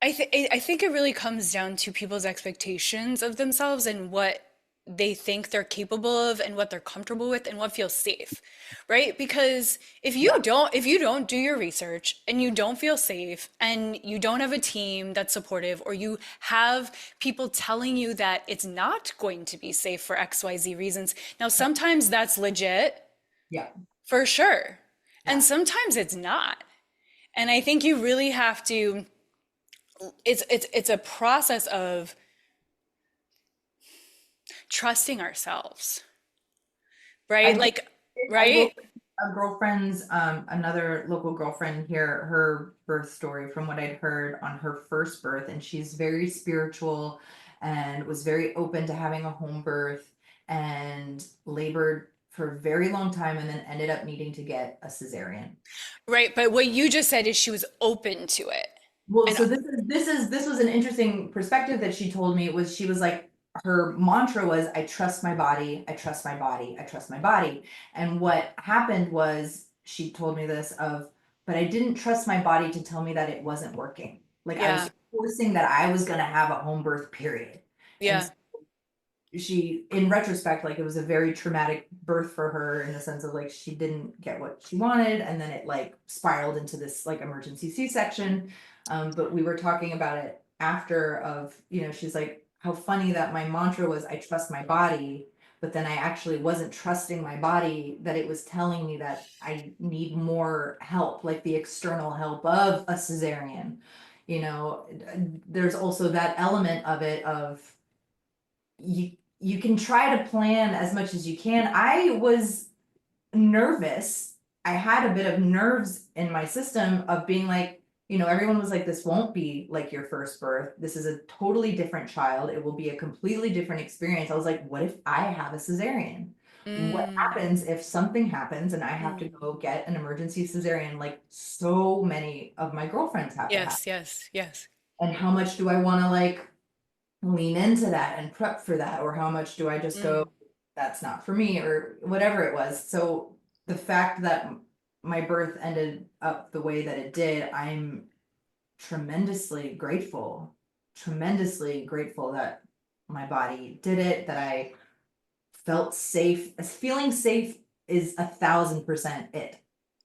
I think it really comes down to people's expectations of themselves and what they think they're capable of and what they're comfortable with and what feels safe, right? Because Yeah, if you don't do your research and you don't feel safe and you don't have a team that's supportive or you have people telling you that it's not going to be safe for XYZ reasons. Now, sometimes that's legit yeah, for sure. And yeah. sometimes it's not. And I think you really have to it's a process of trusting ourselves, right? I did, Like, I will right? a girlfriend's another local girlfriend here, her birth story from what I'd heard on her first birth, and she's very spiritual and was very open to having a home birth and labored for a very long time and then ended up needing to get a cesarean. Right. But what you just said is she was open to it. Well, And so this was an interesting perspective that she told me was she was like her mantra was I trust my body, I trust my body, I trust my body. And what happened was she told me this of but I didn't trust my body to tell me that it wasn't working. Like I yeah, was forcing that I was going to have a home birth period. And yeah, she in retrospect like it was a very traumatic birth for her in the sense of like she didn't get what she wanted and then it like spiraled into this like emergency C-section. But we were talking about it after of she's like how funny that my mantra was I trust my body, but then I actually wasn't trusting my body, that it was telling me that I need more help, like the external help of a cesarean. There's also that element of it of you can try to plan as much as you can. I was nervous. I had a bit of nerves in my system of being like, everyone was like, this won't be like your first birth. This is a totally different child. It will be a completely different experience. I was like, what if I have a cesarean? What mm, happens if something happens and I have to mm. go get an emergency cesarean like so many of my girlfriends have to have? Yes, yes, yes. And how much do I want to like lean into that and prep for that, or how much do I just go Mm, that's not for me or whatever it was. So the fact that my birth ended up the way that it did, I'm tremendously grateful that my body did it, that I felt safe. Feeling safe is 1,000% it,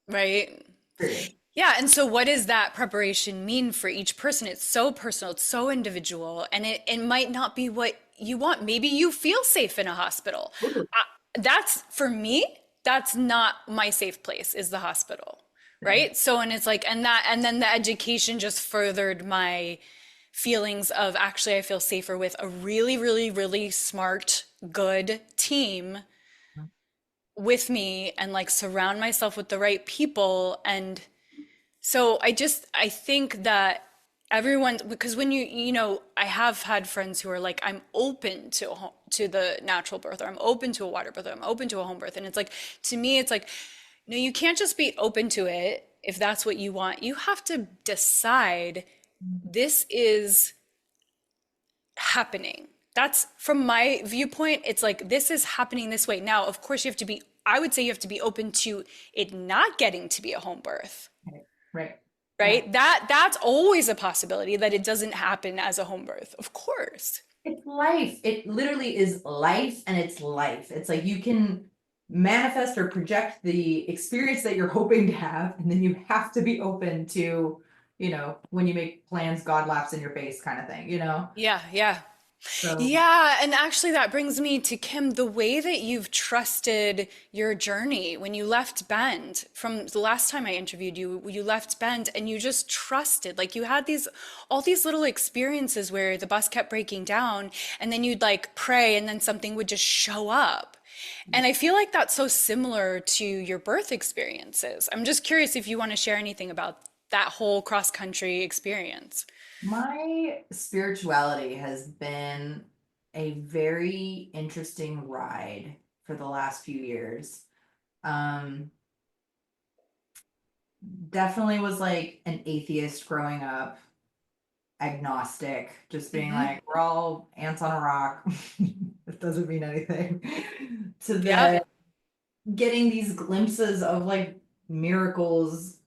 right. period. Yeah, and so what does that preparation mean for each person? It's so personal, it's so individual, and it might not be what you want. Maybe you feel safe in a hospital. That's for me, that's not my safe place, is the hospital, Same. right? So, and it's like, and then the education just furthered my feelings of actually, I feel safer with a really, really, really smart, good team with me and like surround myself with the right people. And so I think that Everyone, because when I have had friends who are like, I'm open to to the natural birth, or I'm open to a water birth, or I'm open to a home birth, and it's like, to me, it's like, no, you can't just be open to it if that's what you want. You have to decide this is happening. That's from my viewpoint. It's like, this is happening this way. Now, of course, I would say you have to be open to it not getting to be a home birth, Right. Right. Yeah. right? That's always a possibility that it doesn't happen as a home birth, of course. It's life. It literally is life, and it's life. It's like you can manifest or project the experience that you're hoping to have, and then you have to be open to, when you make plans, God laughs in your face kind of thing. Yeah, yeah. So Yeah, and actually that brings me to Kim, the way that you've trusted your journey when you left Bend. From the last time I interviewed you, you left Bend and you just trusted. Like you had all these little experiences where the bus kept breaking down and then you'd like pray and then something would just show up. And I feel like that's so similar to your birth experiences. I'm just curious if you want to share anything about that whole cross country experience. my spirituality has been a very interesting ride for the last few years. Um, Definitely was like an atheist growing up, agnostic, just being Hmm. like, we're all ants on a rock. It doesn't mean anything. To Yeah. the getting these glimpses of like miracles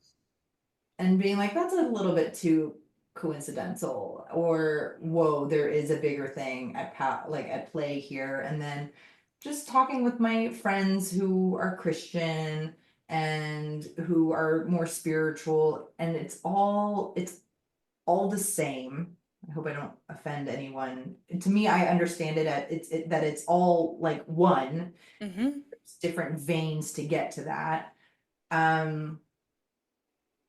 and being like, that's a little bit too coincidental, or whoa, there is a bigger thing like at play here. And then just talking with my friends who are Christian and who are more spiritual, and it's all the same. I hope I don't offend anyone. To me, I understand it at that it's all like one. Hmm. There's different veins to get to that. Um,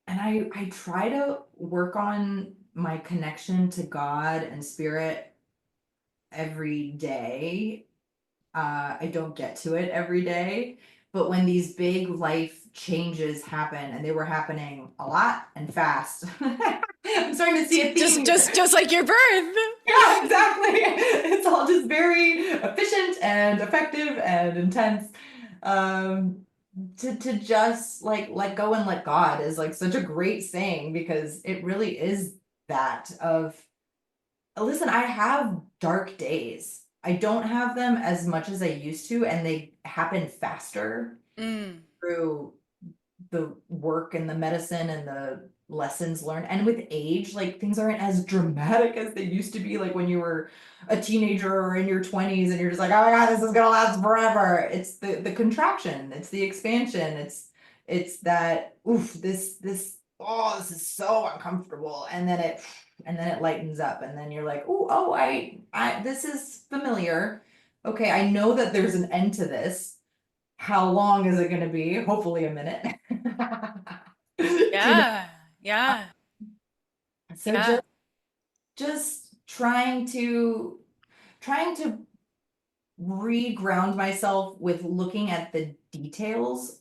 and I try to work on my connection to God and spirit every day. I don't get to it every day, but when these big life changes happen, and they were happening a lot and fast, I'm starting to see a Just theme just here. just like your birth. Yeah, exactly. It's all just very efficient and effective and intense. Um, to just like let go and let God is like such a great saying, because it really is that of, listen, I have dark days. I don't have them as much as I used to, and they happen faster Mm. through the work and the medicine and the lessons learned. And with age, like things aren't as dramatic as they used to be, like when you were a teenager or in your 20s and you're just like, oh my God, this is gonna last forever. It's the contraction, it's the expansion, it's that, oof, oh, this is so uncomfortable. And then it lightens up, and then you're like, oh, I this is familiar. Okay, I know that there's an end to this. How long is it going to be? Hopefully a minute. You know, Yeah. Yeah. so Yeah. just trying to re-ground myself with looking at the details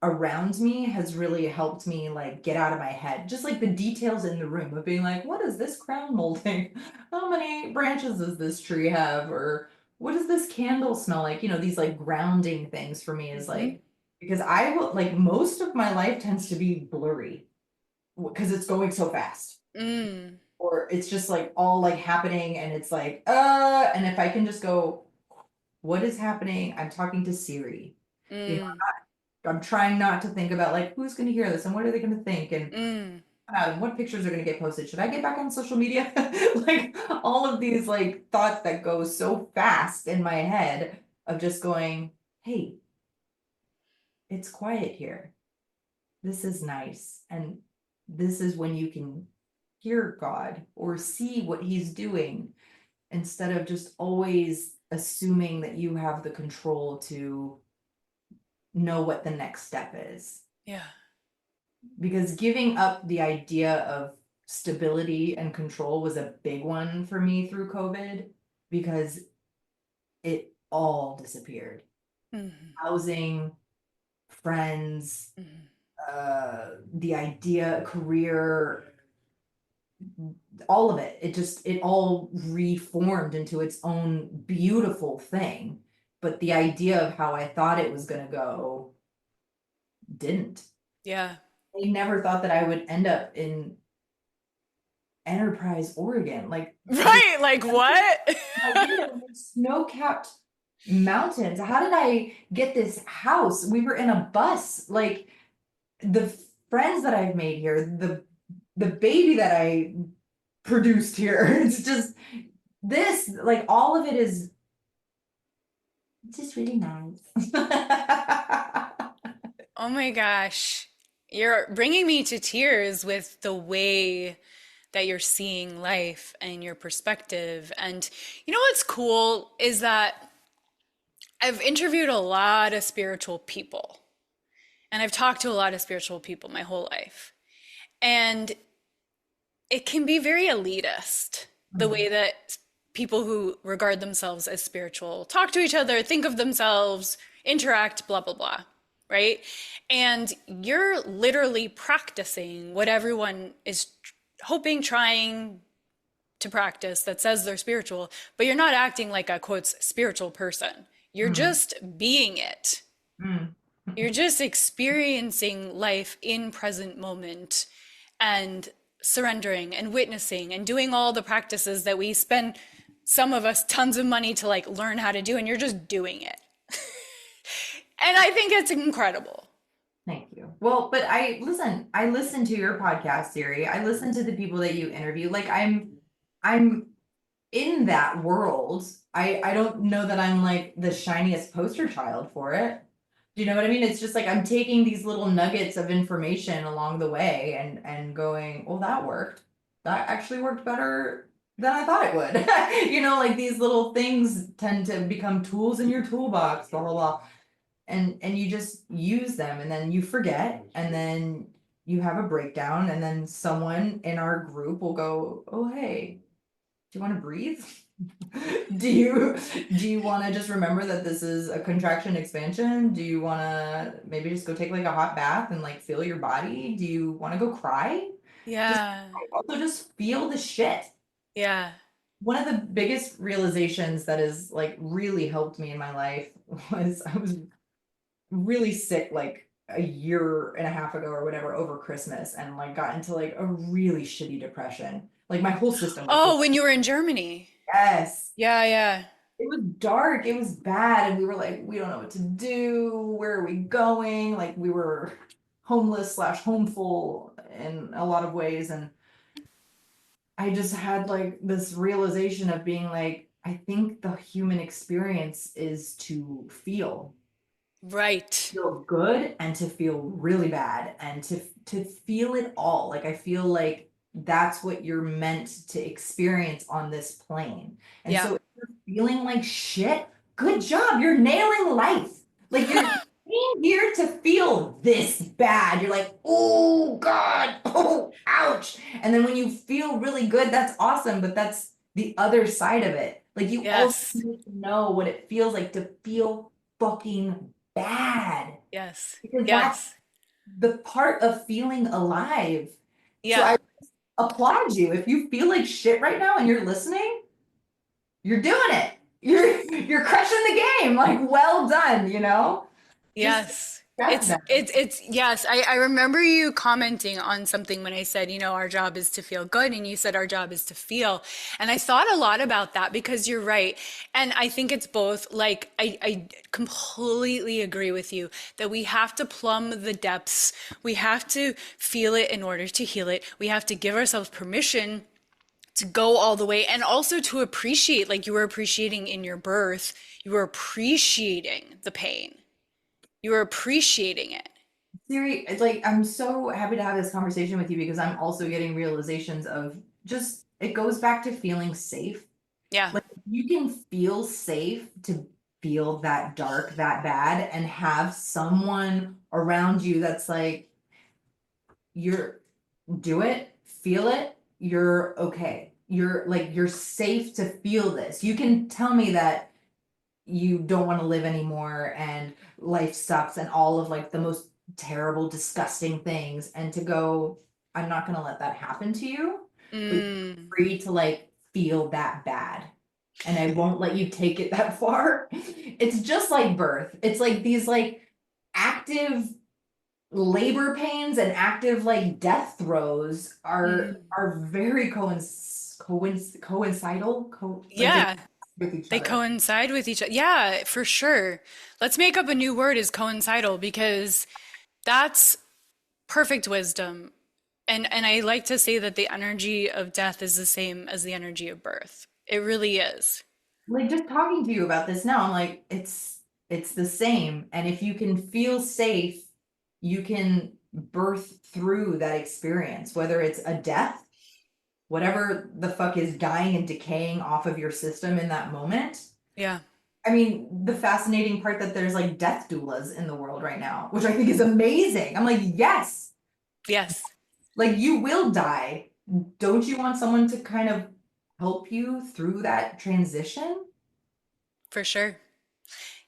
around me has really helped me like get out of my head. Just like the details in the room of being like, what is this crown molding? How many branches does this tree have? Or what does this candle smell like? These like grounding things for me is Hmm. like, because I will like, most of my life tends to be blurry because it's going so fast. Mm. Or it's just like all like happening, and it's like, and if I can just go, what is happening? I'm talking to Siri. You know, Mm. I'm trying not to think about like who's going to hear this and what are they going to think, and Mm. what pictures are going to get posted. Should I get back on social media? Like all of these like thoughts that go so fast in my head of just going, hey, it's quiet here. This is nice. And this is when you can hear God or see what he's doing, instead of just always assuming that you have the control to know what the next step is. Yeah. Because giving up the idea of stability and control was a big one for me through COVID, because it all disappeared. Hmm. Housing, friends, Hmm. the idea, career, all of it. It all reformed into its own beautiful thing. But the idea of how I thought it was gonna go didn't. Yeah. I never thought that I would end up in Enterprise, Oregon. Like the Right. Like what? idea of snow-capped mountains. How did I get this house? We were in a bus. Like the friends that I've made here, the baby that I produced here. It's just this, like all of it is just really nice. Oh my gosh. You're bringing me to tears with the way that you're seeing life and your perspective. And you know what's cool is that I've interviewed a lot of spiritual people and I've talked to a lot of spiritual people my whole life. And it can be very elitist, the way that people who regard themselves as spiritual talk to each other, think of themselves, interact, blah, blah, blah, right? And you're literally practicing what everyone is hoping, trying to practice that says they're spiritual, but you're not acting like a quotes spiritual person. You're Mm, just being it. mm. You're just experiencing life in present moment and surrendering and witnessing and doing all the practices that we spend some of us tons of money to like learn how to do, and you're just doing it. And I think it's incredible. Thank you. Well, but I listen to your podcast, Siri. I listen to the people that you interview. Like I'm in that world. I don't know that I'm like the shiniest poster child for it. Do you know what I mean? It's just like I'm taking these little nuggets of information along the way and going, well, that worked. That actually worked better than I thought it would. You know, like these little things tend to become tools in your toolbox, blah blah blah. And you just use them and then you forget and then you have a breakdown and then someone in our group will go, oh hey, do you want to breathe? Do you want to just remember that this is a contraction expansion? Do you want to maybe just go take like a hot bath and like feel your body? Do you want to go cry? Just Yeah. also just feel the shit. Yeah. One of the biggest realizations that has like really helped me in my life was I was really sick like a year and a half ago or whatever over Christmas and like got into like a really shitty depression. Like my whole system was Oh, just when you were in Germany. yes. Yeah, yeah. It was dark, it was bad, and we were like, we don't know what to do. Where are we going? Like we were homeless slash homeful in a lot of ways. And I just had like this realization of being like, I think the human experience is to Right. feel good and to feel really bad and to feel it all. Like I feel like that's what you're meant to experience on this plane. And Yeah. so if you're feeling like shit, good job. You're nailing life. Like you're being here to feel this bad. You're like, oh God, oh ouch. And then when you feel really good, that's awesome, but that's the other side of it. Like you also Yes. need to know what it feels like to feel fucking bad Yes. because that's Yes. the part of feeling alive. So Yeah. I applaud you. If you feel like shit right now and you're listening, you're doing it. You're crushing the game. Like well done, you know? Just Yes. accept that. It's yes. I remember you commenting on something when I said, our job is to feel good, and you said our job is to feel. And I thought a lot about that because you're right. And I think it's both. Like I completely agree with you that we have to plumb the depths. We have to feel it in order to heal it. We have to give ourselves permission to go all the way and also to appreciate, like you were appreciating in your birth, you were appreciating the pain. You were appreciating it. Siri, it's like I'm so happy to have this conversation with you because I'm also getting realizations of just it goes back to feeling safe. Yeah. Like you can feel safe to feel that dark, that bad, and have someone around you that's like, you're do it, feel it, you're okay. You're like you're safe to feel this. You can tell me that you don't want to live anymore and life sucks and all of like the most terrible, disgusting things, and to go, I'm not going to let that happen to you. but you're Mm. free to like feel that bad. And I won't let you take it that far. It's just like birth. It's like these like active labor pains and active like death throes Mm. are very coincidental, like they Yeah, with each they other. coincide with each other. Yeah, for sure. Let's make up a new word as coincidental because that's perfect wisdom. And I like to say that the energy of death is the same as the energy of birth. It really is. Like just talking to you about this now, I'm like, it's the same. And if you can feel safe, you can birth through that experience, whether it's a death, whatever the fuck is dying and decaying off of your system in that moment. Yeah. I mean, the fascinating part that there's like death doulas in the world right now, which I think is amazing. I'm like, yes, Yes, like you will die. Don't you want someone to kind of help you through that transition? for sure.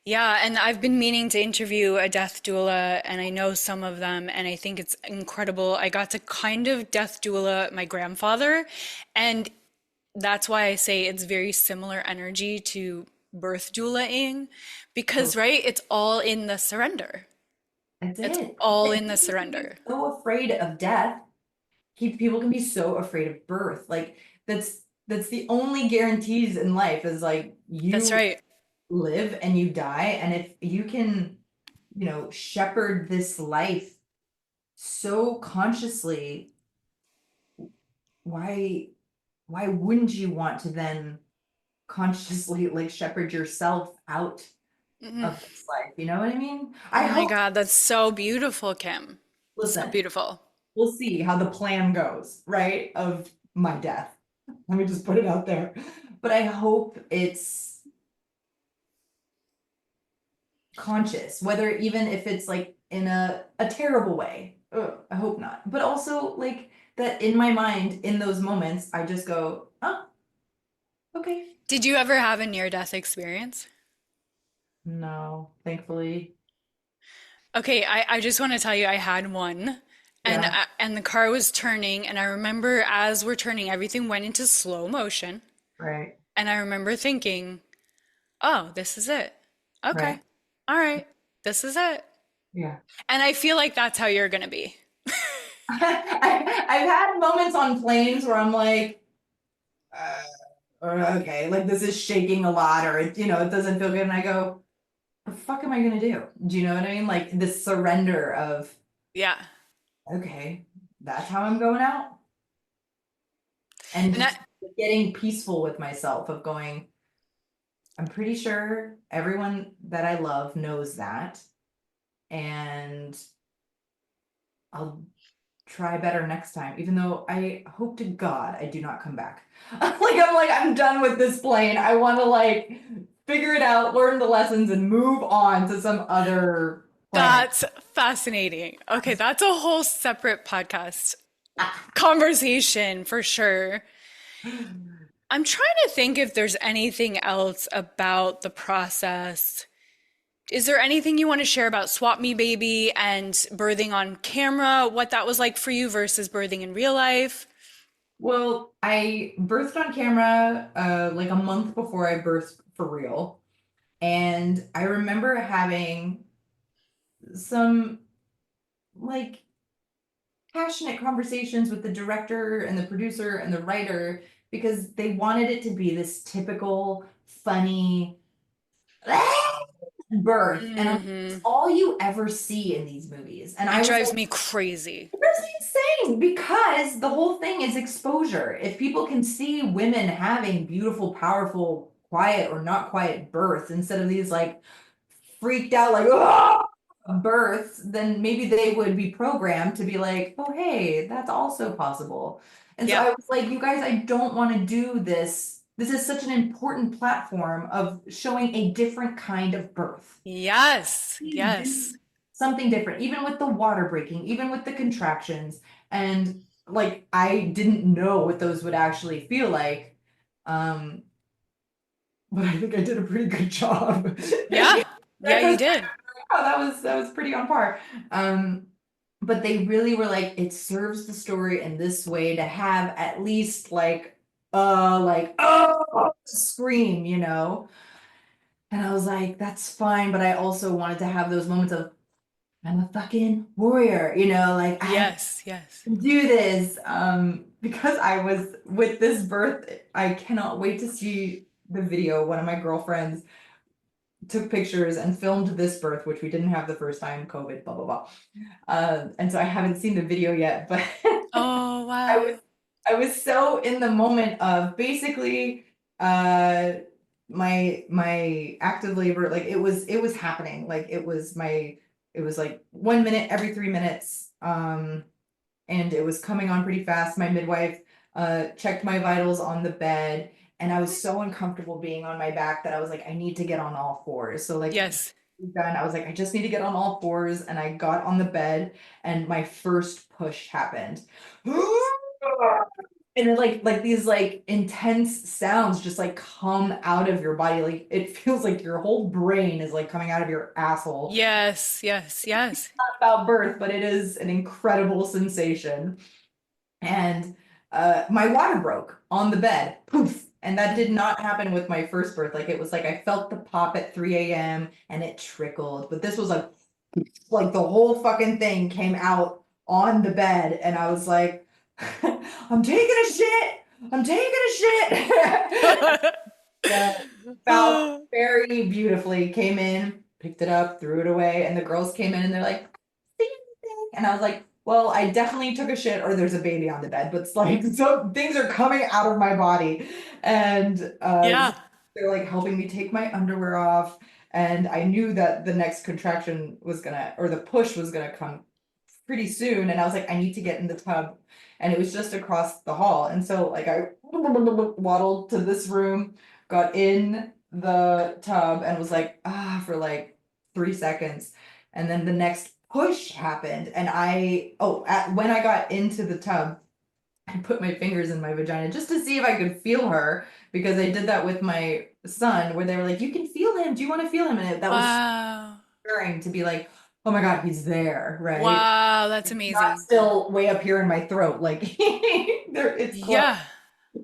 Yeah, and I've been meaning to interview a death doula, and I know some of them, and I think it's incredible. I got to kind of death doula my grandfather, and that's why I say it's very similar energy to birth doulaing, because, So right, it's all in the surrender. that's It's it. all And in the people can be surrender. so afraid of death. People can be so afraid of birth. Like that's the only guarantees in life is like That's you right. live and you die. And if you can, shepherd this life so consciously, why why wouldn't you want to then consciously like shepherd yourself out Mm. of this life? You know what I mean? Oh I my hope, God, that's so beautiful, Kim. So listen, beautiful. we'll see how the plan goes, right? Of my death. Let me just put it out there. But I hope it's conscious, whether even if it's like in a terrible way. Ugh, I hope not. But also like that in my mind, in those moments, I just go, oh, okay. Did you ever have a near-death experience? No, thankfully. Okay, I just want to tell you I had one Yeah, and the car was turning and I remember as we're turning everything went into slow motion right, and I remember thinking, "Oh, this is it. right. Okay. All right. This is it." Yeah. And I feel like that's how you're going to be. I've had moments on planes where I'm like, uh, or okay, like this is shaking a lot, or it doesn't feel good, and I go, "What the fuck am I gonna do?" Do you know what I mean? Like this surrender of, Yeah. okay, that's how I'm going out, and And just that getting peaceful with myself of going, I'm pretty sure everyone that I love knows that, and I'll try better next time, even though I hope to God I do not come back. I'm done with this plane. I want to like figure it out, learn the lessons, and move on to some other planet. that's fascinating. Okay, that's a whole separate podcast conversation for sure. I'm trying to think if there's anything else about the process. Is there anything you want to share about Swap Me Baby and birthing on camera, what that was like for you versus birthing in real life? Well, I birthed on camera like a month before I birthed for real. And I remember having some like passionate conversations with the director and the producer and the writer because they wanted it to be this typical funny birth, and it's Hmm. all you ever see in these movies. And It I was drives like, me crazy. that's insane because the whole thing is exposure. If people can see women having beautiful, powerful, quiet or not quiet births instead of these like freaked out like "Ah!" births, then maybe they would be programmed to be like, oh hey, that's also possible. And so I Yep. was like, you guys, I don't want to do this. This is such an important platform of showing a different kind of birth. Yes. Please do Yes. something different, even with the water breaking, even with the contractions. And like I didn't know what those would actually feel like. Um, but I think I did a pretty good job. Yeah. Yeah, you Because did. oh, that was pretty on par. Um, but they really were like, it serves the story in this way to have at least like, oh, scream, you know? And I was like, that's fine, but I also wanted to have those moments of, I'm a fucking warrior, you know, like I Yes, yes. can do this. Because I was with this birth, I cannot wait to see the video. One of my girlfriends took pictures and filmed this birth, which we didn't have the first time, COVID, blah, blah, blah. And so I haven't seen the video yet, but Oh, I was wow. I was so in the moment of basically uh my active labor, like it was happening. Like it was like 1 minute every 3 minutes. And it was coming on pretty fast. My midwife checked my vitals on the bed, and I was so uncomfortable being on my back that I was like, I need to get on all fours. So like Yes. done, I was like, I just need to get on all fours, and I got on the bed, and my first push happened. And then like these like intense sounds just like come out of your body. Like it feels like your whole brain is like coming out of your asshole. Yes, yes, yes. Not about birth, but it is an incredible sensation. And my water broke on the bed. Poof. And that did not happen with my first birth. Like it was like I felt the pop at 3 a.m. and it trickled. But this was like the whole fucking thing came out on the bed, and I was like, I'm taking a shit. I'm taking a shit. The Falk Oh, very beautifully came in, picked it up, threw it away, and the girls came in and they're like, "See anything?" And I was like, well, I definitely took a shit or there's a baby on the bed, but it's like so things are coming out of my body. And yeah. they're like helping me take my underwear off. And I knew that the next contraction was gonna, or the push was gonna come pretty soon. And I was like, I need to get in the tub. And it was just across the hall. And so like I waddled to this room, got in the tub and was like, for like 3 seconds. And then the next push happened. And when I got into the tub, I put my fingers in my vagina just to see if I could feel her, because I did that with my son where they were like, you can feel him. Do you want to feel him? And that was Wow. stirring to be like, oh my God, he's there, right? Wow, that's It's not amazing. still way up here in my throat. Like it's close. Yeah.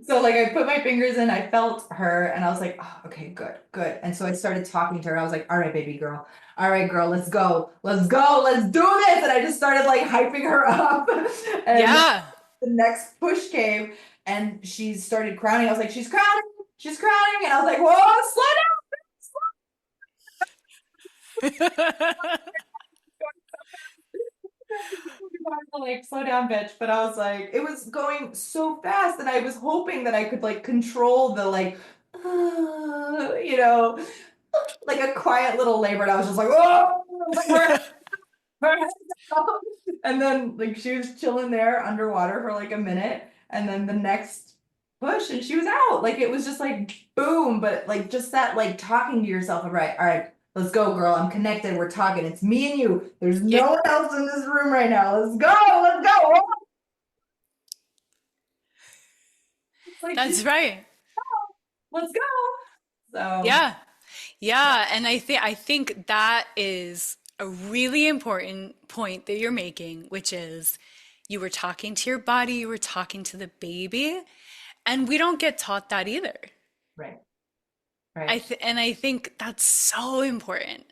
So like I put my fingers in, I felt her, and I was like, oh, okay, good, good. And so I started talking to her. I was like, all right, baby girl. All right, girl, let's go. Let's go. Let's do this. And I just started like hyping her up. And Yeah. the next push came and she started crowning. I was like, she's crowning, she's crowning. And I was like, whoa, slow down. Like, slow down, bitch. But I was like, it was going so fast, and I was hoping that I could like control the like, you know, like a quiet little labor. And I was just like, oh, like, and then like she was chilling there underwater for like a minute, and then the next push and she was out. Like it was just like boom, but like just that like talking to yourself, all right, let's go, girl. I'm connected. We're talking. It's me and you. There's Yeah. no one else in this room right now. Let's go, let's go. It's like That's she's right. let's go. So Yeah. Yeah, and I think that is a really important point that you're making, which is you were talking to your body, you were talking to the baby, and we don't get taught that either. right, right. And I think that's so important.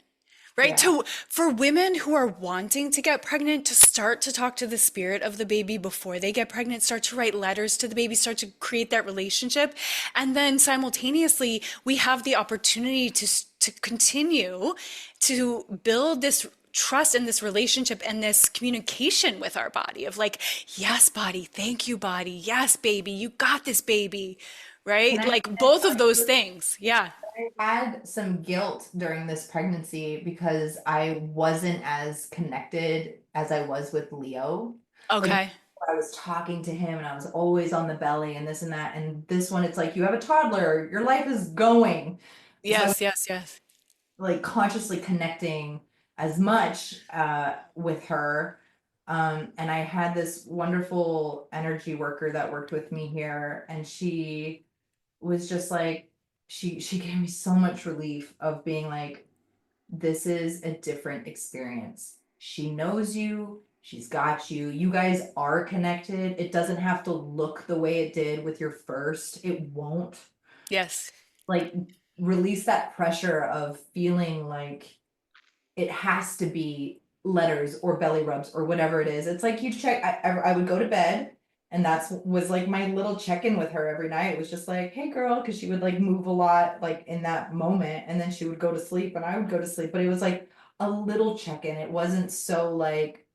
Right? Yeah. For women who are wanting to get pregnant, to start to talk to the spirit of the baby before they get pregnant, start to write letters to the baby, start to create that relationship. And then simultaneously, we have the opportunity to continue to build this trust and this relationship and this communication with our body of like, yes, body, thank you, body. Yes, baby, you got this, baby. Can Right? I Like both of those things. Yeah. I had some guilt during this pregnancy because I wasn't as connected as I was with Leo. Like Okay. I was talking to him and I was always on the belly and this and that. And this one, it's like you have a toddler, your life is going. So I was Yes, yes, yes. like consciously connecting as much with her. And I had this wonderful energy worker that worked with me here, and she was just like she gave me so much relief of being like, this is a different experience. She knows you, She's got you. You guys are connected. It doesn't have to look the way it did with your first. It won't. Yes. Like, release that pressure of feeling like it has to be letters or belly rubs or whatever it is. It's like you check. I would go to bed, and that's was like my little check-in with her every night. It was just like, hey girl, because she would like move a lot like in that moment, and then she would go to sleep and I would go to sleep. But it was like a little check-in. It wasn't so like,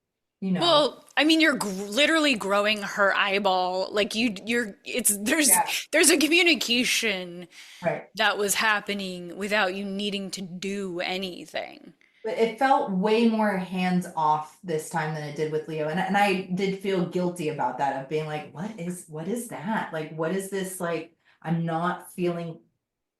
you know, Well, I mean, you're literally growing her eyeball. Like it's yeah, there's a communication right. that was happening without you needing to do anything. But it felt way more hands off this time than it did with Leo. And I did feel guilty about that, of being like, what is that? Like, what is this? Like, I'm not feeling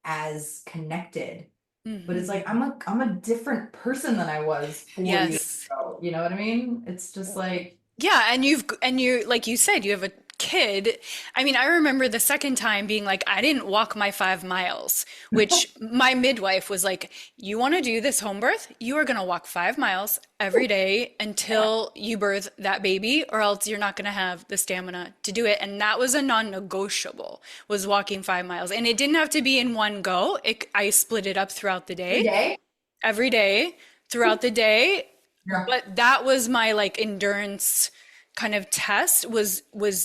as connected. But it's Hmm. like I'm a different person than I was 4 years Yes. ago. You know what I mean? It's just like, Yeah, and you like you said, you have a kid. I mean, I remember the second time being like, I didn't walk my 5 miles, which my midwife was like, you want to do this home birth? You are going to walk 5 miles every day yeah, until you birth that baby, or else you're not going to have the stamina to do it. And that was a non-negotiable, was walking 5 miles. And it didn't have to be in one go. I split it up throughout the every day, day. every day, throughout the day. Yeah. But that was my like endurance kind of test, was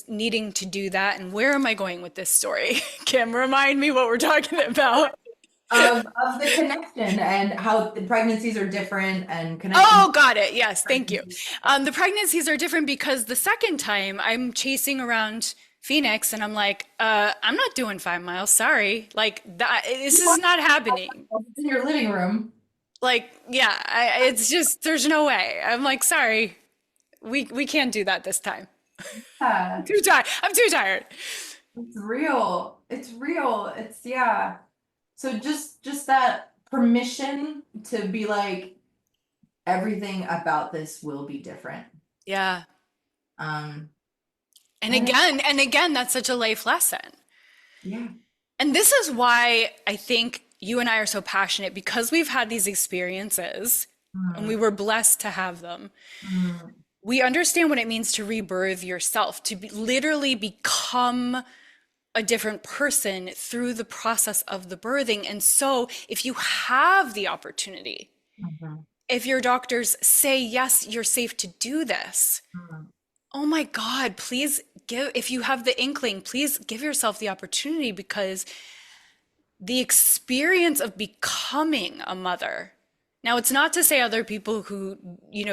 needing to do that. And where am I going with this story? Kim, remind me what we're talking about. Of the connection and how the pregnancies are different and connecting. Oh, got it. Yes, thank you. The pregnancies are different because the second time I'm chasing around Phoenix and I'm like, I'm not doing 5 miles. Sorry. Like that, this is not happening. In your living room. Like, yeah, it's just, there's no way. I'm like, sorry, we can't do that this time. Yeah. Too tired. I'm too tired. It's real. It's real. It's yeah. So just that permission to be like, everything about this will be different. Yeah. Um, And and it, again, and again, that's such a life lesson. yeah. And this is why I think you and I are so passionate, because we've had these experiences and we Mm, were blessed to have them. mm, We understand what it means to rebirth yourself, to literally become a different person through the process of the birthing. And so, if you have the opportunity, mhm, if your doctors say, yes, you're safe to do this, mm. oh my God, please give, if you have the inkling, please give yourself the opportunity, because the experience of becoming a mother. Now, it's not to say other people who,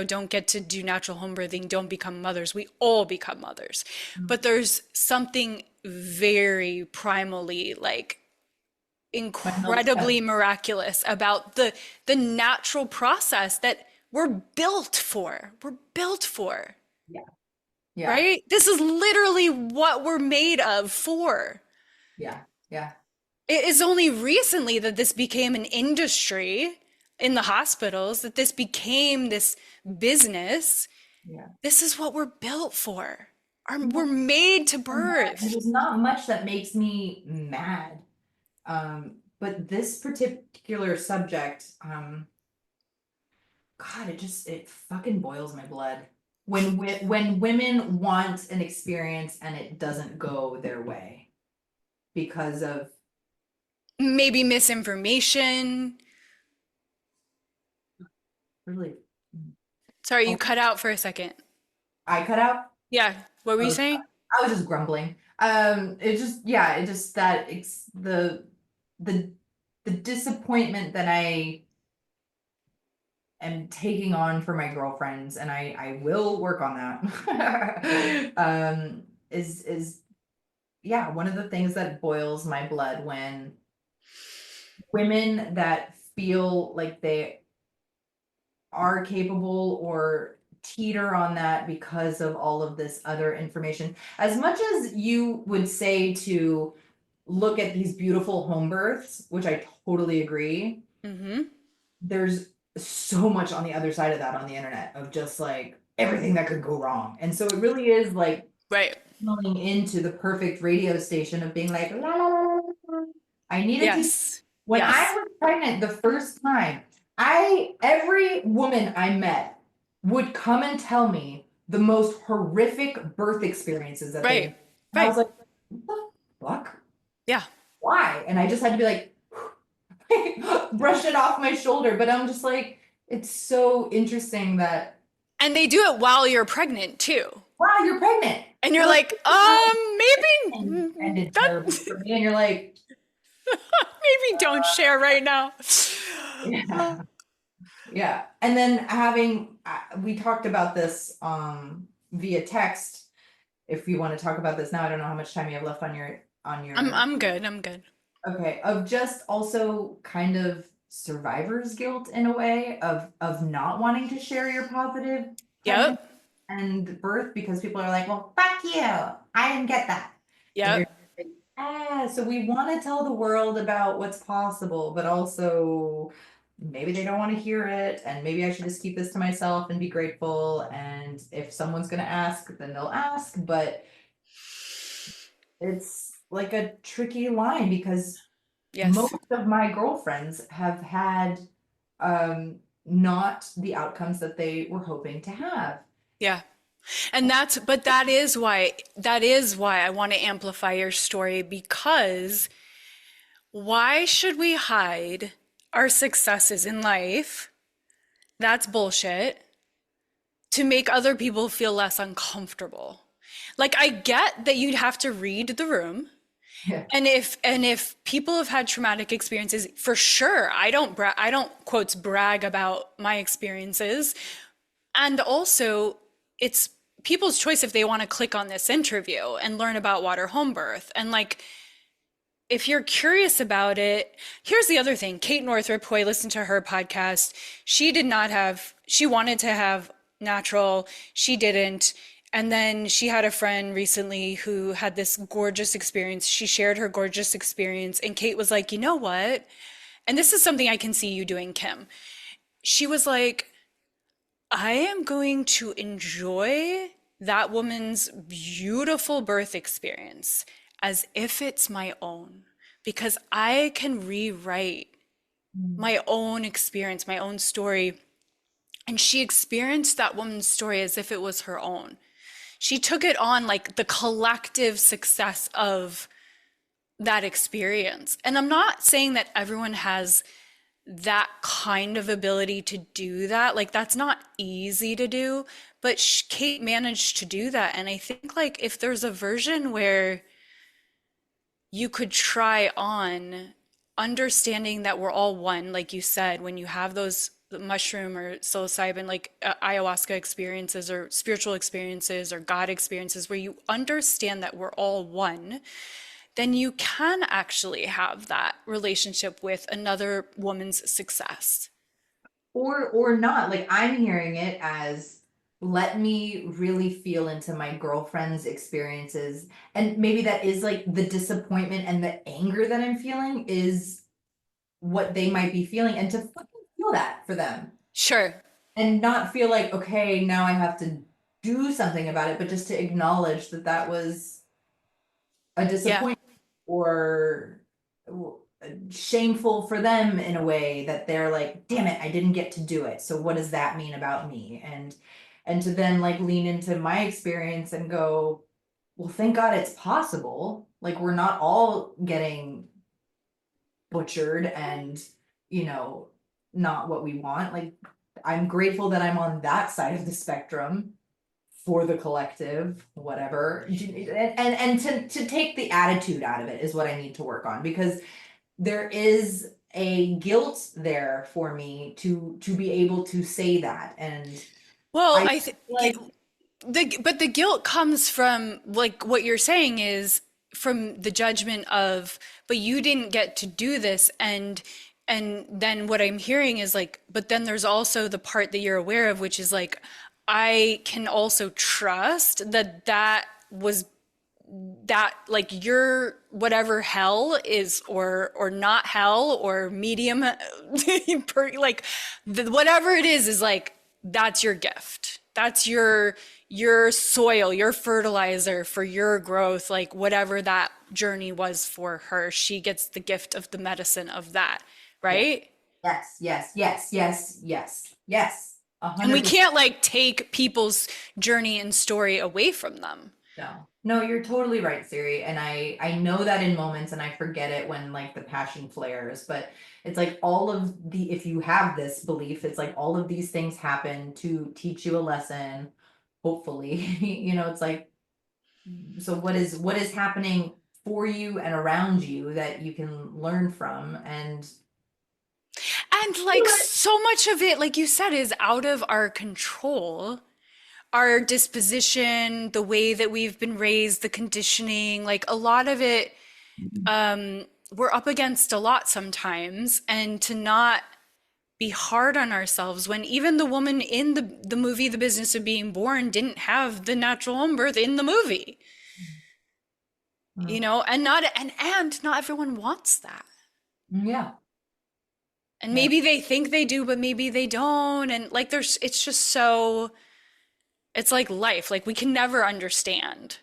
don't get to do natural home birthing don't become mothers. We all become mothers. But there's something very primally, like When those tests, incredibly miraculous about the natural process that we're built for. We're built for, yeah, yeah, right? This is literally what we're made of for. yeah, yeah, It is only recently that this became an industry in the hospitals, that this became this business. yeah. This is what we're built for. Yeah. We're made to And birth. there's not much that makes me mad. But this particular subject, God, it fucking boils my blood. When women want an experience and it doesn't go their way because of Maybe misinformation. really, Sorry, you oh, cut out for a second. I cut out. Yeah, what were you Oh, saying? I was just grumbling. It just, yeah, it just that it's the the disappointment that I am taking on for my girlfriends, and I will work on that. Is yeah, one of the things that boils my blood when women that feel like they are capable or teeter on that because of all of this other information. As much as you would say to look at these beautiful home births, which I totally agree, Mm-hmm. there's so much on the other side of that on the internet of just like everything that could go wrong. And so it really is like Right. tuning into the perfect radio station of being like, la, la, la, la, la. I needed to, Yes. when I Yes. was pregnant the first time, every woman I met would come and tell me, the most horrific birth experiences that they, Right. and I was Right. like, what the fuck? Yeah. Why? And I just had to be like, brush it off my shoulder. But I'm just like, it's so interesting that, And they do it while you're pregnant too. wow, you're pregnant. And you're You're like, like, maybe and ended terribly that for me. And you're like, maybe don't share right now. yeah, yeah. And then having, we talked about this via text. If you want to talk about this now, I don't know how much time you have left on your I'm good. I'm good. okay, of just also kind of survivor's guilt in a way of not wanting to share your positive pregnancy Yep. and birth because people are like, well, fuck you. I didn't get that. And you're Yep. like, so we want to tell the world about what's possible, but also maybe they don't want to hear it, and maybe I should just keep this to myself and be grateful. And if someone's gonna ask, then they'll ask, but it's like a tricky line because most Yes. of my girlfriends have had not the outcomes that they were hoping to have. Yeah. And but that is why I want to amplify your story, because why should we hide our successes in life? That's bullshit. To make other people feel less uncomfortable. Like, I get that you'd have to read the room. Yeah. And if people have had traumatic experiences, for sure, I don't quotes brag about my experiences. And also, it's people's choice if they want to click on this interview and learn about water home birth. And like, if you're curious about it, here's the other thing. Kate Northrup, who I listened to her podcast, she wanted to have natural, she didn't. And then she had a friend recently who had this gorgeous experience. She shared her gorgeous experience, and Kate was like, you know what? And this is something I can see you doing, Kim. She was like, I am going to enjoy that woman's beautiful birth experience as if it's my own, because I can rewrite Mm. my own experience, my own story. And she experienced that woman's story as if it was her own. She took it on like the collective success of that experience. And I'm not saying that everyone has that kind of ability to do that. Like, that's not easy to do, but Kate managed to do that. And I think, like, if there's a version where you could try on understanding that we're all one, like you said, when you have those mushroom or psilocybin, like ayahuasca experiences or spiritual experiences or God experiences, where you understand that we're all one, then you can actually have that relationship with another woman's success. Or not. Like I'm hearing it as let me really feel into my girlfriend's experiences. And maybe that is like the disappointment and the anger that I'm feeling is what they might be feeling, and to fucking feel that for them. Sure. And not feel like, okay, now I have to do something about it, but just to acknowledge that that was a Yeah. disappointment or shameful for them in a way that they're like, damn it, I didn't get to do it. So what does that mean about me? And to then like lean into my experience and go, well, thank God it's possible. Like we're not all getting butchered and, you know, not what we want. Like I'm grateful that I'm on that side of the spectrum for the collective, whatever. And to take the attitude out of it is what I need to work on, because there is a guilt there for me to be able to say that. And Well, I I think like, but the guilt comes from, like, what you're saying is from the judgment of, but you didn't get to do this. And then what I'm hearing is like, but then there's also the part that you're aware of, which is like, I can also trust that that was that, like, your whatever hell is, or not hell, or medium like whatever it is like, that's your gift, that's your soil, your fertilizer for your growth, like whatever that journey was for her, she gets the gift of the medicine of that, yes, right? yes, yes, yes, yes, yes, yes. And we 100%. can't like take people's journey and story away from them. No. No, you're totally right, Siri. And I know that in moments and I forget it when like the passion flares, but it's like all of the if you have this belief, it's like all of these things happen to teach you a lesson, hopefully. It's like so what is happening for you and around you that you can learn from and And like so much of it, like you said, is out of our control. Our disposition, the way that we've been raised, the conditioning, like a lot of it, we're up against a lot sometimes. And to not be hard on ourselves when even the woman in the movie The Business of Being Born didn't have the natural home birth in the movie, Mm, and not everyone wants that. yeah. And Yeah. maybe they think they do, but maybe they don't. And like it's just so, it's like life. Like we can never understand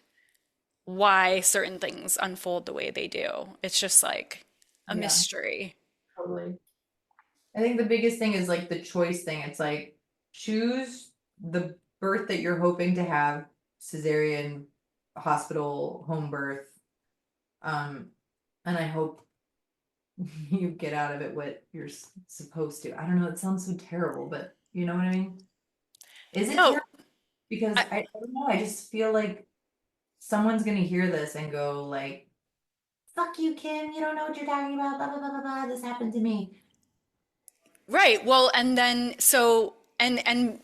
why certain things unfold the way they do. It's just like a Yeah, mystery. totally. I think the biggest thing is like the choice thing. It's like choose the birth that you're hoping to have, cesarean, hospital, home birth. Um, and I hope you get out of it what you're supposed to. I don't know, it sounds so terrible, but you know what I mean? Is it No, terrible? Because I, I don't know, I just feel like someone's gonna hear this and go like, fuck you, Kim, you don't know what you're talking about, blah blah blah blah blah, this happened to me. right. Well, and then so and and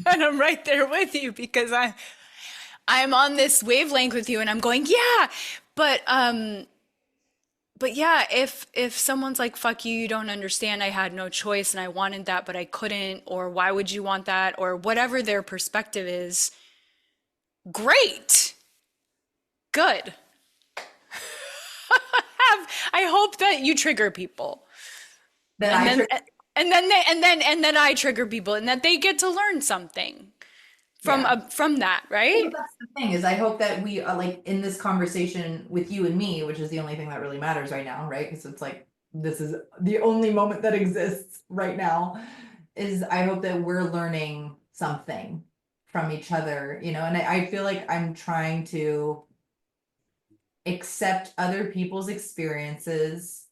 I'm right there with you because I'm on this wavelength with you and I'm going, yeah, but but yeah, if someone's like, fuck you, you don't understand, I had no choice and I wanted that, but I couldn't, or why would you want that, or whatever their perspective is, great, good. I hope that you trigger people. That And I then and then I trigger people and that they get to learn something yeah. from that, Well, right? that's the thing is I hope that we are like in this conversation with you and me, which is the only thing that really matters right now, right? Because it's like this is the only moment that exists right now, is I hope that we're learning something from each other, and I feel like I'm trying to accept other people's experiences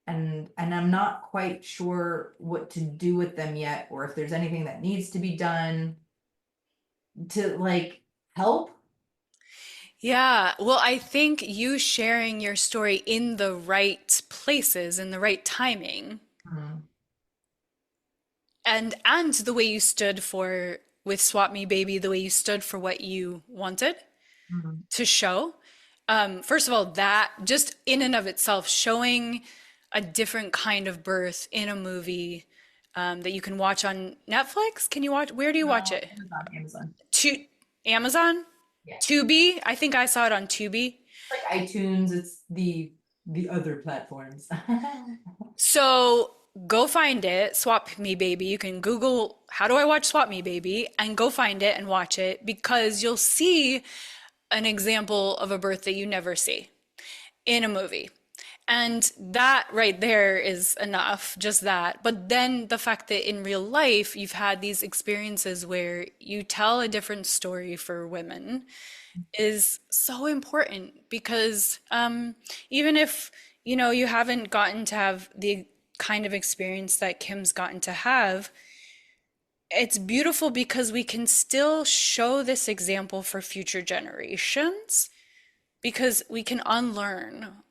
and I'm not quite sure what to do with them yet, or if there's anything that needs to be done to like help. Yeah. Well, I think you sharing your story in the right places, in the right timing, Mhm. and the way you stood for with Swap Me Baby, the way you stood for what you wanted Mhm. to show. First of all, that just in and of itself, showing a different kind of birth in a movie that you can watch on Netflix. Can you watch? Where do you watch No, it? Amazon. To Amazon? Yeah. Tubi? I think I saw it on Tubi. Like iTunes, it's the other platforms. So go find it, Swap Me Baby. You can Google, how do I watch Swap Me Baby? And go find it and watch it because you'll see an example of a birth that you never see in a movie. And that right there is enough, just that. But then the fact that in real life, you've had these experiences where you tell a different story for women is so important because even if you haven't gotten to have the kind of experience that Kim's gotten to have, it's beautiful because we can still show this example for future generations because we can unlearn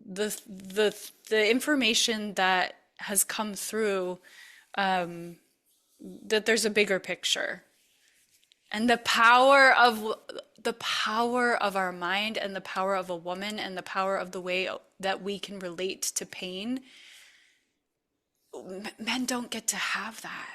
the information that has come through, that there's a bigger picture and the power of our mind and the power of a woman and the power of the way that we can relate to pain. Men don't get to have that.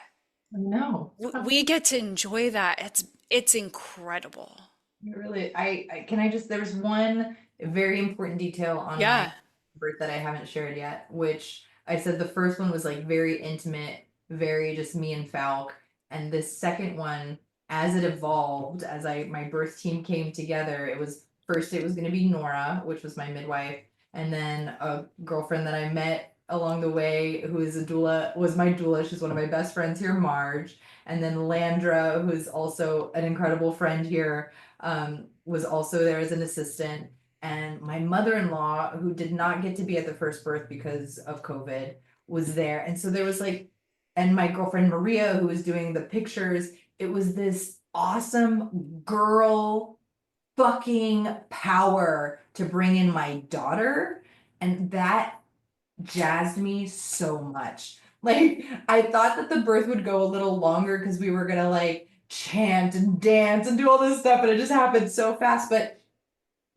No. We get to enjoy that. It's incredible. Really, I can I just there's one very important detail on my Yeah. birth that I haven't shared yet, which I said the first one was like very intimate, very just me and Falk. And this second one, as it evolved, as my birth team came together, it was gonna be Nora, which was my midwife, and then a girlfriend that I met along the way, who is a doula, was my doula. She's one of my best friends here, Marge. And then Landra, who's also an incredible friend here, was also there as an assistant. And my mother-in-law, who did not get to be at the first birth because of COVID, was there. And so there was like, and my girlfriend Maria, who was doing the pictures, it was this awesome girl fucking power to bring in my daughter. And that jazzed me so much. Like, I thought that the birth would go a little longer because we were gonna like chant and dance and do all this stuff, and it just happened so fast. But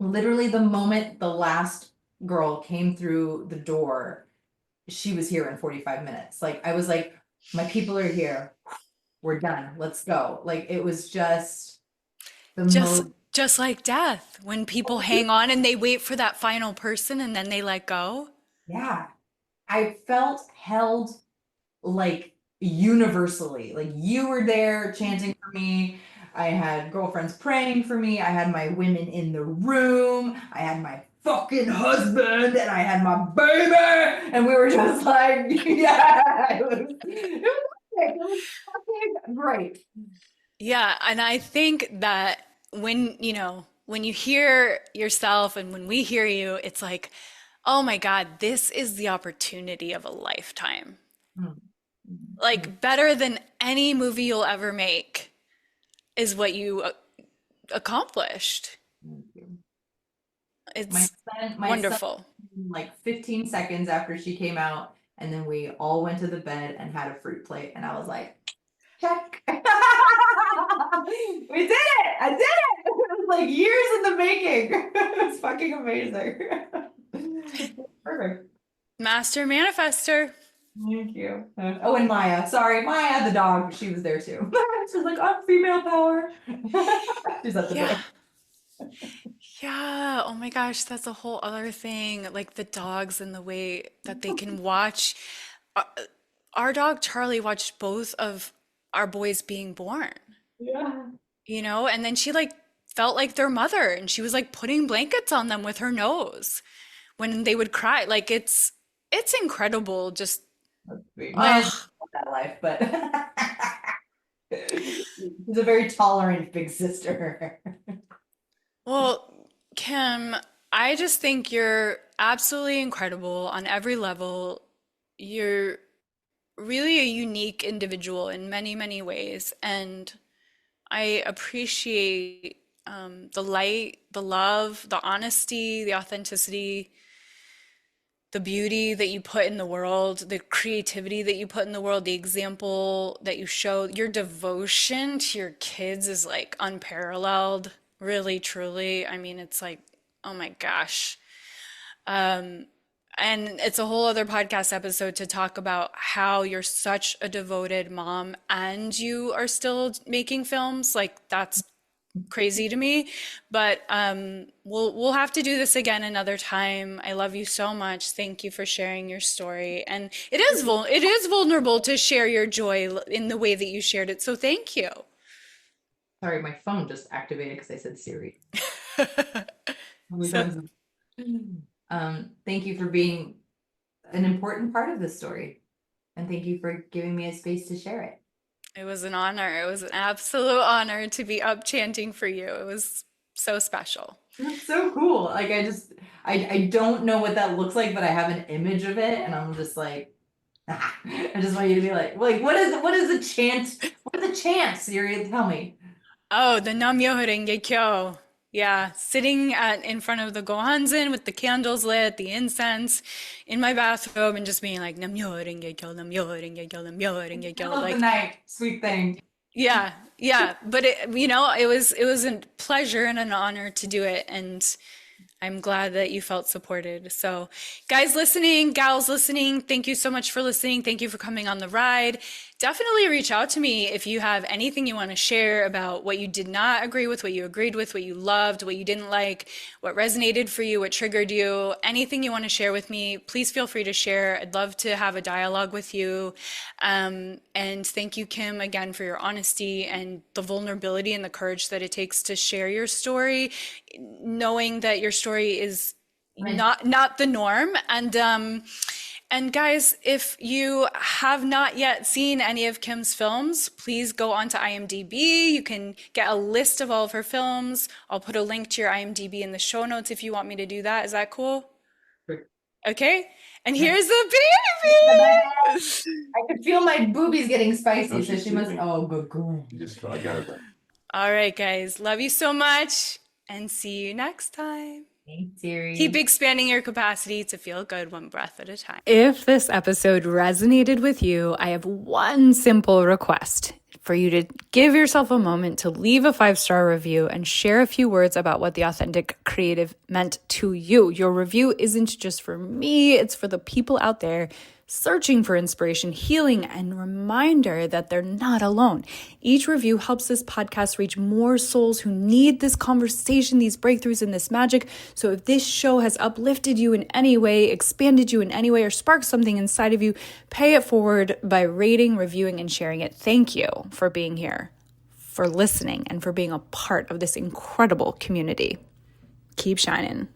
literally, the moment the last girl came through the door, she was here in 45 minutes. Like, I was like, my people are here. We're done. Let's go. Like, it was just the Just most, just like death, when people hang on and they wait for that final person and then they let go. yeah. I felt held like universally. Like you were there chanting for me. I had girlfriends praying for me. I had my women in the room. I had my fucking husband and I had my baby. And we were just like, yeah, it was epic. It was fucking great. Yeah, and I think that when, when you hear yourself and when we hear you, it's like, oh my God, this is the opportunity of a lifetime. Mm. Like better than any movie you'll ever make is what you accomplished. Thank you. It's My son, wonderful. like 15 seconds after she came out, and then we all went to the bed and had a fruit plate, and I was like, check. We did it! I did it! It was like years in the making. It was fucking amazing. Perfect. Master manifester. Thank you. Oh, and Maya. Sorry, Maya, the dog. She was there too. She was like, I'm female power. She's at the Yeah. door. Yeah. Oh my gosh, that's a whole other thing. Like the dogs and the way that they can watch. Uh, Our dog Charlie watched both of our boys being born, Yeah. and then she like felt like their mother and she was like putting blankets on them with her nose when they would cry. Like it's incredible. Just, That's sweet. Maya doesn't ugh. want that life, but she's a very tolerant big sister. Well, Kim, I just think you're absolutely incredible on every level. You're really a unique individual in many, many ways. And I appreciate the light, the love, the honesty, the authenticity, the beauty that you put in the world, the creativity that you put in the world, the example that you show. Your devotion to your kids is like unparalleled, really, truly. I mean, it's like, oh my gosh. Um, and it's a whole other podcast episode to talk about how you're such a devoted mom and you are still making films. Like that's crazy to me. But we'll have to do this again another time. I love you so much. Thank you for sharing your story. And it is vulnerable to share your joy in the way that you shared it. So thank you. Sorry, my phone just activated because I said Siri. How many So times? Thank you for being an important part of this story. And thank you for giving me a space to share it. it was an honor. It was an absolute honor to be up chanting for you. It was so special. That's so cool. Like I don't know what that looks like, but I have an image of it and I'm just like, I just want you to be like, what is a chant? What is a chant, Siri? Tell me. Oh, the Namyo Renge Kyo. Yeah, sitting in front of the Gohanzen with the candles lit, the incense, in my bathrobe, and just being like Namyo Renge Kyo, Namyo Renge Kyo, Namyo Renge Kyo. Middle of the Like, night, sweet thing. yeah, yeah. But it was a pleasure and an honor to do it, and I'm glad that you felt supported. So, guys listening, gals listening, thank you so much for listening. Thank you for coming on the ride. Definitely reach out to me if you have anything you want to share about what you did not agree with, what you agreed with, what you loved, what you didn't like, what resonated for you, what triggered you. Anything you want to share with me, please feel free to share. I'd love to have a dialogue with you. And thank you, Kim, again, for your honesty and the vulnerability and the courage that it takes to share your story, knowing that your story is Right. not the norm. And guys, if you have not yet seen any of Kim's films, please go onto IMDb. You can get a list of all of her films. I'll put a link to your IMDb in the show notes if you want me to do that. Is that cool? Okay. And here's the baby. I could feel my boobies getting spicy, so she must. Oh, good girl. I got it. All right, guys. Love you so much, and see you next time. Thanks, Siri. Keep expanding your capacity to feel good one breath at a time. If this episode resonated with you, I have one simple request for you to give yourself a moment to leave a 5-star review and share a few words about what the authentic creative meant to you. Your review isn't just for me, it's for the people out there searching for inspiration, healing, and reminder that they're not alone. Each review helps this podcast reach more souls who need this conversation, these breakthroughs, and this magic. So if this show has uplifted you in any way, expanded you in any way, or sparked something inside of you, pay it forward by rating, reviewing, and sharing it. Thank you for being here, for listening, and for being a part of this incredible community. Keep shining.